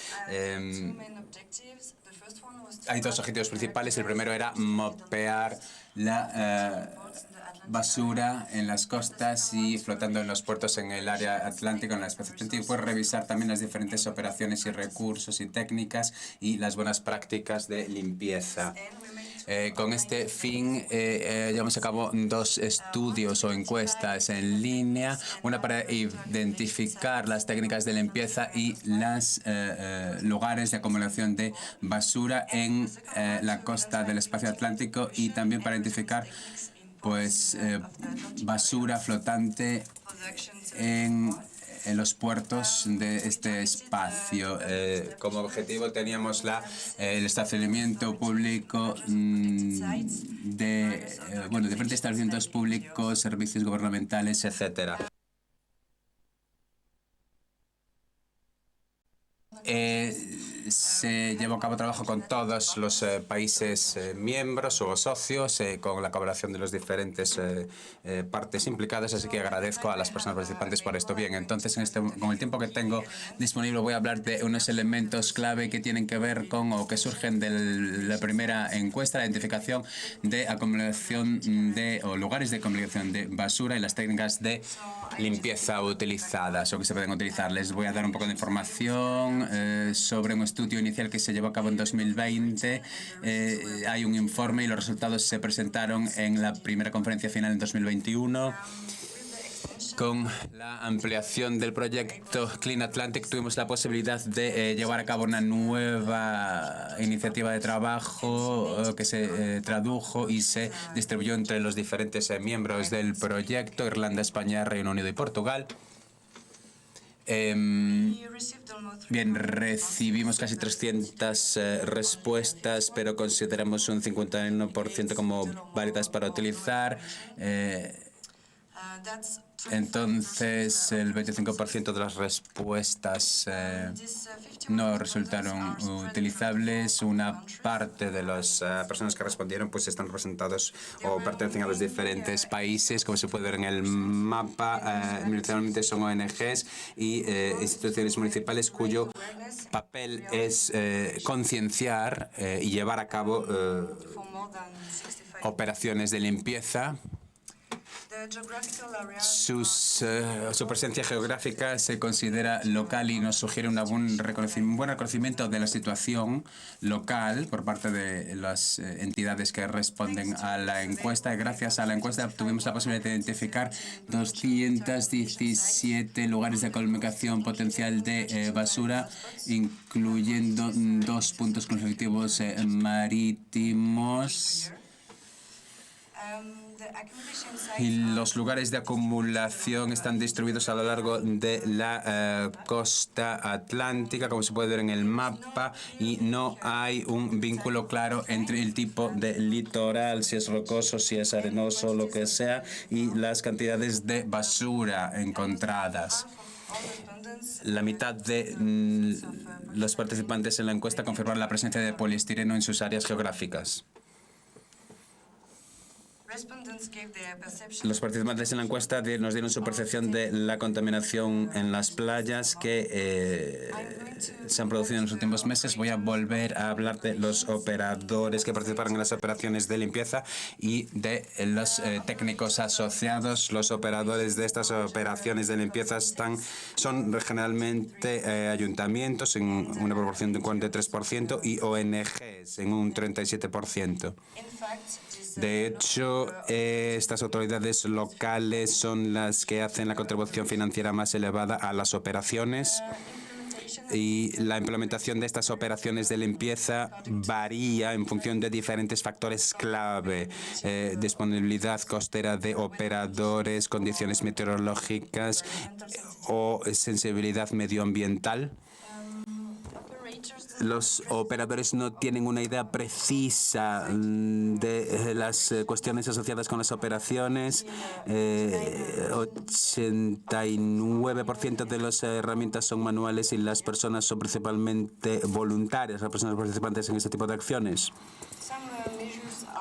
Hay dos objetivos principales. El primero era mapear la basura en las costas y flotando en los puertos en el área atlántica, en el espacio atlántico, y pues revisar también las diferentes operaciones y recursos y técnicas y las buenas prácticas de limpieza. Con este fin llevamos a cabo dos estudios o encuestas en línea, una para identificar las técnicas de limpieza y los lugares de acumulación de basura en la costa del espacio atlántico, y también para identificar pues basura flotante en los puertos de este espacio. Como objetivo teníamos el estacionamiento público de diferentes establecimientos públicos, servicios gubernamentales, etcétera. Se llevó a cabo trabajo con todos los países miembros o socios, con la colaboración de las diferentes partes implicadas, así que agradezco a las personas participantes por esto. Bien, entonces con el tiempo que tengo disponible voy a hablar de unos elementos clave que tienen que ver con o que surgen de la primera encuesta, la identificación de acumulación o lugares de acumulación de basura y las técnicas de limpieza utilizadas o que se pueden utilizar. Les voy a dar un poco de información sobre un estudio inicial que se llevó a cabo en 2020. Hay un informe y los resultados se presentaron en la primera conferencia final en 2021. Con la ampliación del proyecto Clean Atlantic tuvimos la posibilidad de llevar a cabo una nueva iniciativa de trabajo que se tradujo y se distribuyó entre los diferentes miembros del proyecto: Irlanda, España, Reino Unido y Portugal. Bien, recibimos casi 300 respuestas, pero consideramos un 51% como válidas para utilizar. Entonces, el 25% de las respuestas no resultaron utilizables. Una parte de las personas que respondieron pues están representados o pertenecen a los diferentes países, como se puede ver en el mapa. Mayoritariamente son ONGs y instituciones municipales cuyo papel es concienciar y llevar a cabo operaciones de limpieza. Su presencia geográfica se considera local y nos sugiere un buen reconocimiento de la situación local por parte de las entidades que responden a la encuesta. Gracias a la encuesta tuvimos la posibilidad de identificar 217 lugares de acumulación potencial de basura, incluyendo 2 puntos consecutivos marítimos. Y los lugares de acumulación están distribuidos a lo largo de la costa atlántica, como se puede ver en el mapa, y no hay un vínculo claro entre el tipo de litoral, si es rocoso, si es arenoso, lo que sea, y las cantidades de basura encontradas. La mitad de los participantes en la encuesta confirmaron la presencia de poliestireno en sus áreas geográficas. Los participantes en la encuesta nos dieron su percepción de la contaminación en las playas que se han producido en los últimos meses. Voy a volver a hablar de los operadores que participaron en las operaciones de limpieza y de los técnicos asociados. Los operadores de estas operaciones de limpieza son generalmente ayuntamientos en una proporción de un 43% y ONGs en un 37%. De hecho, estas autoridades locales son las que hacen la contribución financiera más elevada a las operaciones y la implementación de estas operaciones de limpieza varía en función de diferentes factores clave, disponibilidad costera de operadores, condiciones meteorológicas o sensibilidad medioambiental. Los operadores no tienen una idea precisa de las cuestiones asociadas con las operaciones. 89% de las herramientas son manuales y las personas son principalmente voluntarias, las personas participantes en este tipo de acciones.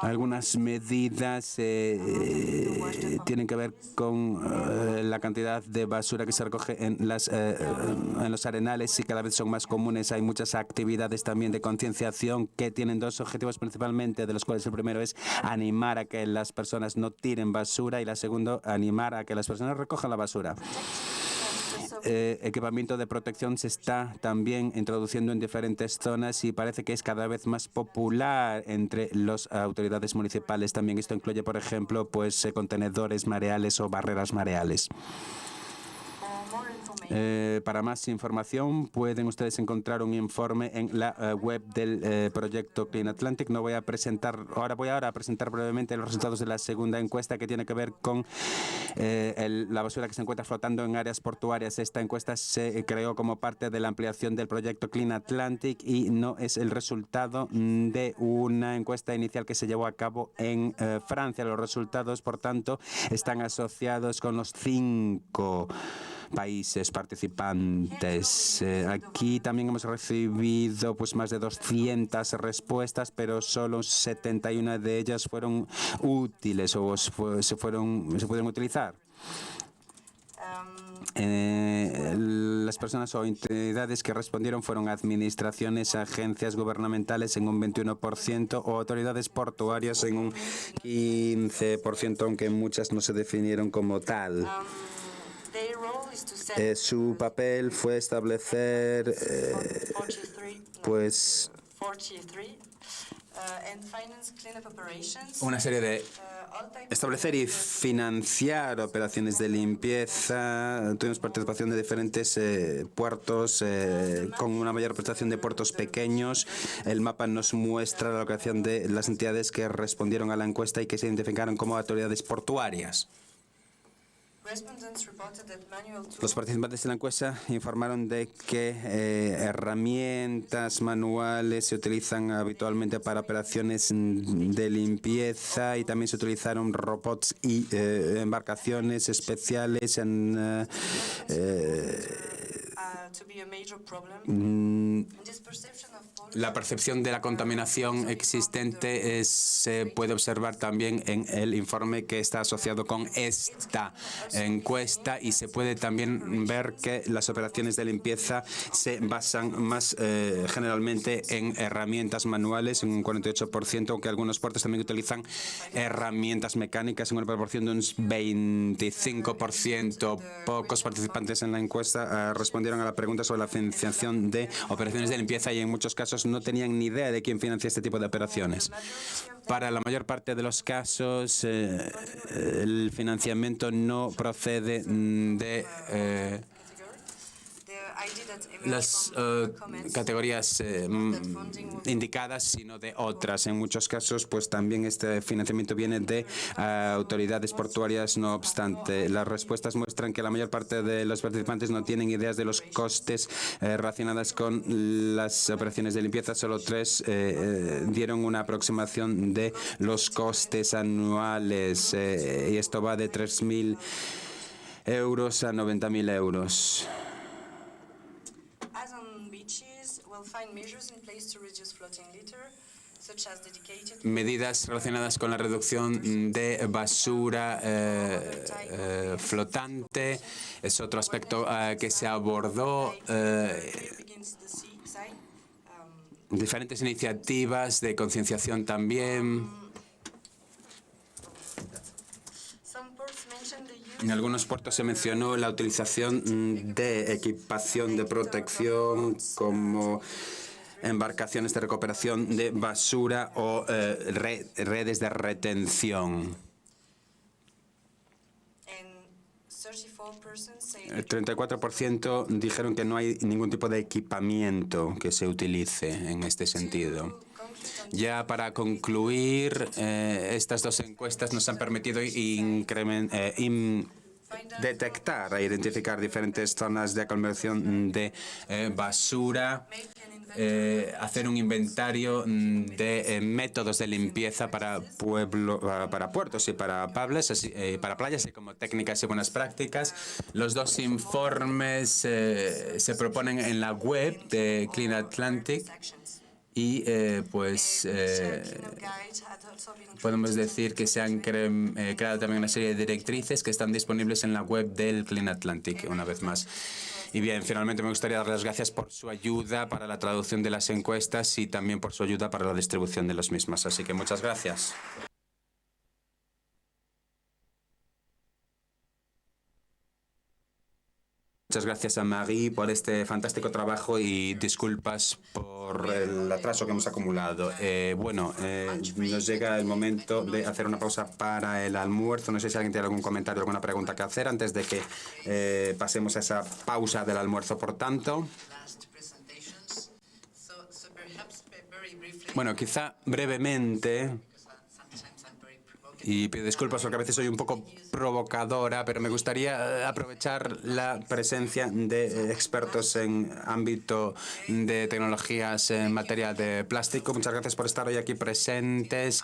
Algunas medidas tienen que ver con la cantidad de basura que se recoge en los arenales y cada vez son más comunes. Hay muchas actividades también de concienciación que tienen dos objetivos principalmente, de los cuales el primero es animar a que las personas no tiren basura y la segunda, animar a que las personas recojan la basura. Equipamiento de protección se está también introduciendo en diferentes zonas y parece que es cada vez más popular entre las autoridades municipales. También esto incluye, por ejemplo, contenedores mareales o barreras mareales. Para más información pueden ustedes encontrar un informe en la web del proyecto Clean Atlantic. No voy a presentar, voy ahora a presentar brevemente los resultados de la segunda encuesta que tiene que ver con la basura que se encuentra flotando en áreas portuarias. Esta encuesta se creó como parte de la ampliación del proyecto Clean Atlantic y no es el resultado de una encuesta inicial que se llevó a cabo en Francia. Los resultados, por tanto, están asociados con los 5 países participantes. Aquí también hemos recibido más de 200 respuestas, pero solo 71 de ellas fueron útiles o se pueden utilizar. Las personas o entidades que respondieron fueron administraciones, agencias gubernamentales en un 21% o autoridades portuarias en un 15%, aunque muchas no se definieron como tal. Su papel fue establecer una serie de establecer y financiar operaciones de limpieza. Tuvimos participación de diferentes puertos con una mayor prestación de puertos pequeños. El mapa nos muestra la localización de las entidades que respondieron a la encuesta y que se identificaron como autoridades portuarias. Los participantes de la encuesta informaron de que herramientas manuales se utilizan habitualmente para operaciones de limpieza y también se utilizaron robots y embarcaciones especiales La percepción de la contaminación existente se puede observar también en el informe que está asociado con esta encuesta y se puede también ver que las operaciones de limpieza se basan más generalmente en herramientas manuales, en un 48%, aunque algunos puertos también utilizan herramientas mecánicas en una proporción de un 25%. Pocos participantes en la encuesta respondieron a la pregunta sobre la financiación de operaciones de limpieza y en muchos casos no tenían ni idea de quién financia este tipo de operaciones. Para la mayor parte de los casos, el financiamiento no procede de las categorías indicadas, sino de otras. En muchos casos, también este financiamiento viene de autoridades portuarias. No obstante, las respuestas muestran que la mayor parte de los participantes no tienen ideas de los costes relacionados con las operaciones de limpieza. Solo 3 dieron una aproximación de los costes anuales y esto va de 3.000 euros a 90.000 euros. medidas relacionadas con la reducción de basura flotante. Es otro aspecto que se abordó. Diferentes iniciativas de concienciación también. En algunos puertos se mencionó la utilización de equipación de protección como embarcaciones de recuperación de basura o redes de retención. El 34% dijeron que no hay ningún tipo de equipamiento que se utilice en este sentido. Ya para concluir, estas dos encuestas nos han permitido detectar e identificar diferentes zonas de aglomeración de basura, hacer un inventario de métodos de limpieza para puertos y para playas, así como técnicas y buenas prácticas. Los dos informes se proponen en la web de Clean Atlantic y podemos decir que se han creado también una serie de directrices que están disponibles en la web del Clean Atlantic, una vez más. Y bien, finalmente me gustaría dar las gracias por su ayuda para la traducción de las encuestas y también por su ayuda para la distribución de las mismas. Así que muchas gracias. Muchas gracias a Marie por este fantástico trabajo y disculpas por el atraso que hemos acumulado. Nos llega el momento de hacer una pausa para el almuerzo. No sé si alguien tiene algún comentario, alguna pregunta que hacer antes de que pasemos a esa pausa del almuerzo. Por tanto, bueno, quizá brevemente. Y pido disculpas porque a veces soy un poco provocadora, pero me gustaría aprovechar la presencia de expertos en ámbito de tecnologías en materia de plástico. Muchas gracias por estar hoy aquí presentes.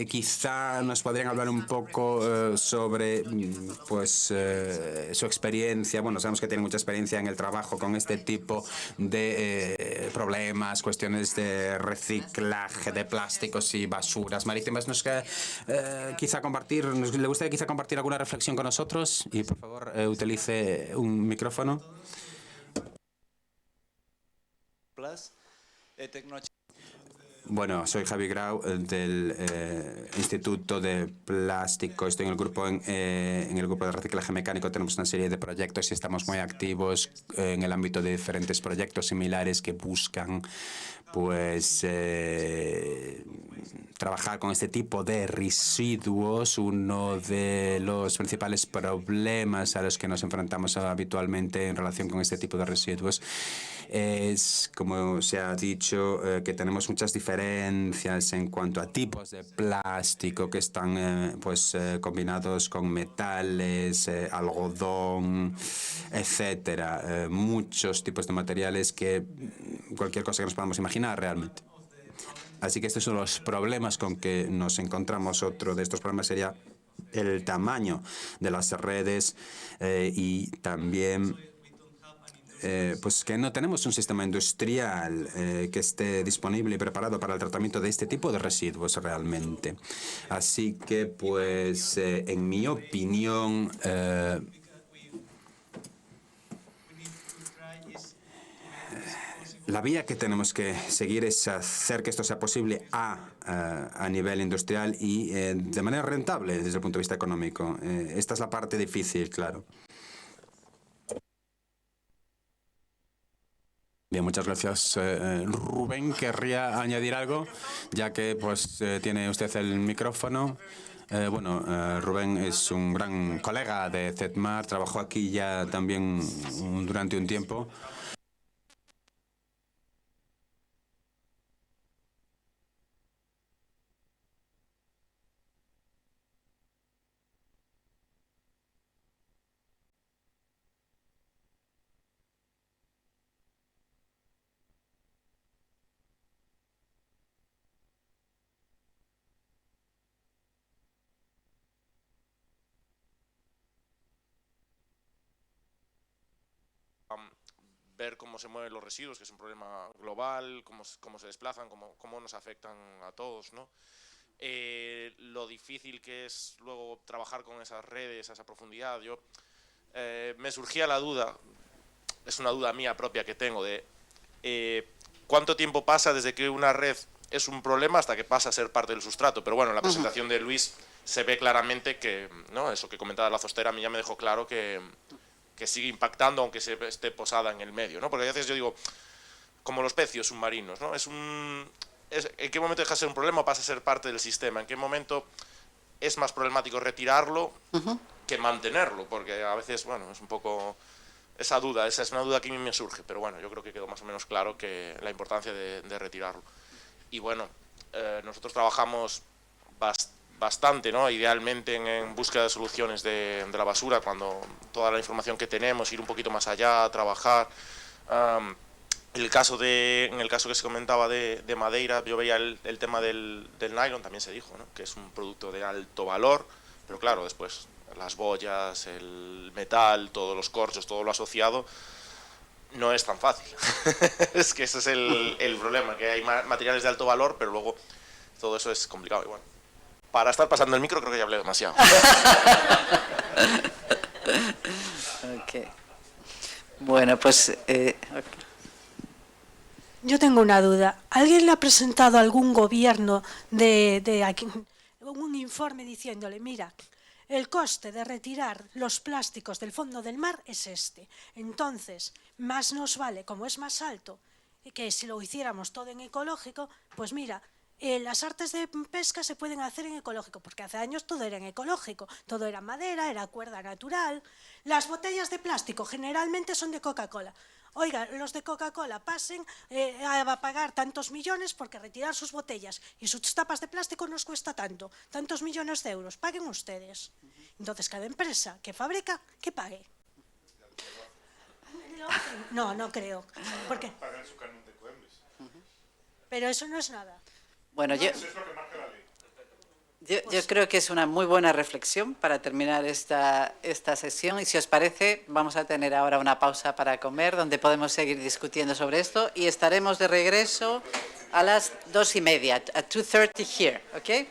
Quizá nos podrían hablar un poco sobre su experiencia. Bueno, sabemos que tienen mucha experiencia en el trabajo con este tipo de problemas, cuestiones de reciclaje de plásticos y basuras marítimas. ¿Le gustaría quizá compartir alguna reflexión con nosotros? Y por favor, utilice un micrófono. Bueno, soy Javi Grau del Instituto de Plástico. Estoy en el grupo de reciclaje mecánico. Tenemos una serie de proyectos y estamos muy activos en el ámbito de diferentes proyectos similares que buscan trabajar con este tipo de residuos. Uno de los principales problemas a los que nos enfrentamos habitualmente en relación con este tipo de residuos es, como se ha dicho, que tenemos muchas diferencias en cuanto a tipos de plástico que están combinados con metales, algodón, etcétera. Muchos tipos de materiales que cualquier cosa que nos podamos imaginar realmente. Así que estos son los problemas con que nos encontramos. Otro de estos problemas sería el tamaño de las redes y también que no tenemos un sistema industrial que esté disponible y preparado para el tratamiento de este tipo de residuos realmente. Así que, en mi opinión, la vía que tenemos que seguir es hacer que esto sea posible a nivel industrial y de manera rentable desde el punto de vista económico. Esta es la parte difícil, claro. Bien, muchas gracias. Rubén, ¿querría añadir algo? Ya que tiene usted el micrófono. Rubén es un gran colega de CETMAR, trabajó aquí ya también durante un tiempo. ver cómo se mueven los residuos, que es un problema global, cómo se desplazan, cómo nos afectan a todos, ¿no? Lo difícil que es luego trabajar con esas redes a esa profundidad. Me surgía la duda, es una duda mía propia que tengo, de cuánto tiempo pasa desde que una red es un problema hasta que pasa a ser parte del sustrato. Pero bueno, en la presentación de Luis se ve claramente que, ¿no?, eso que comentaba la Zostera a mí ya me dejó claro que sigue impactando aunque se esté posada en el medio, ¿no? Porque a veces yo digo, como los pecios submarinos, ¿no? ¿En qué momento deja de ser un problema o pasa a ser parte del sistema? ¿En qué momento es más problemático retirarlo que mantenerlo? Porque a veces, bueno, es un poco esa duda, esa es una duda que a mí me surge, pero bueno, yo creo que quedó más o menos claro que la importancia de retirarlo. Y bueno, nosotros trabajamos bastante, ¿no?, idealmente en búsqueda de soluciones de la basura, cuando toda la información que tenemos, ir un poquito más allá, trabajar. En el caso que se comentaba de Madeira, yo veía el tema del nylon, también se dijo, ¿no?, que es un producto de alto valor, pero claro, después las boyas, el metal, todos los corchos, todo lo asociado, no es tan fácil. Es que ese es el problema, que hay materiales de alto valor, pero luego todo eso es complicado. Y bueno, para estar pasando el micro creo que ya hablé demasiado. Okay. Bueno, pues... Yo tengo una duda. ¿Alguien le ha presentado a algún gobierno de aquí un informe diciéndole, mira, el coste de retirar los plásticos del fondo del mar es este? Entonces, más nos vale, como es más alto, que si lo hiciéramos todo en ecológico, pues mira, las artes de pesca se pueden hacer en ecológico, porque hace años todo era en ecológico, todo era madera, era cuerda natural. Las botellas de plástico generalmente son de Coca-Cola. Oiga, los de Coca-Cola pasen a pagar tantos millones porque retirar sus botellas y sus tapas de plástico nos cuesta tantos millones de euros, paguen ustedes. Entonces cada empresa que fabrica, que pague. No creo. Porque... Pero eso no es nada. Bueno, yo creo que es una muy buena reflexión para terminar esta sesión, y si os parece vamos a tener ahora una pausa para comer donde podemos seguir discutiendo sobre esto y estaremos de regreso a las 2:30, at 2:30 here, ¿ok?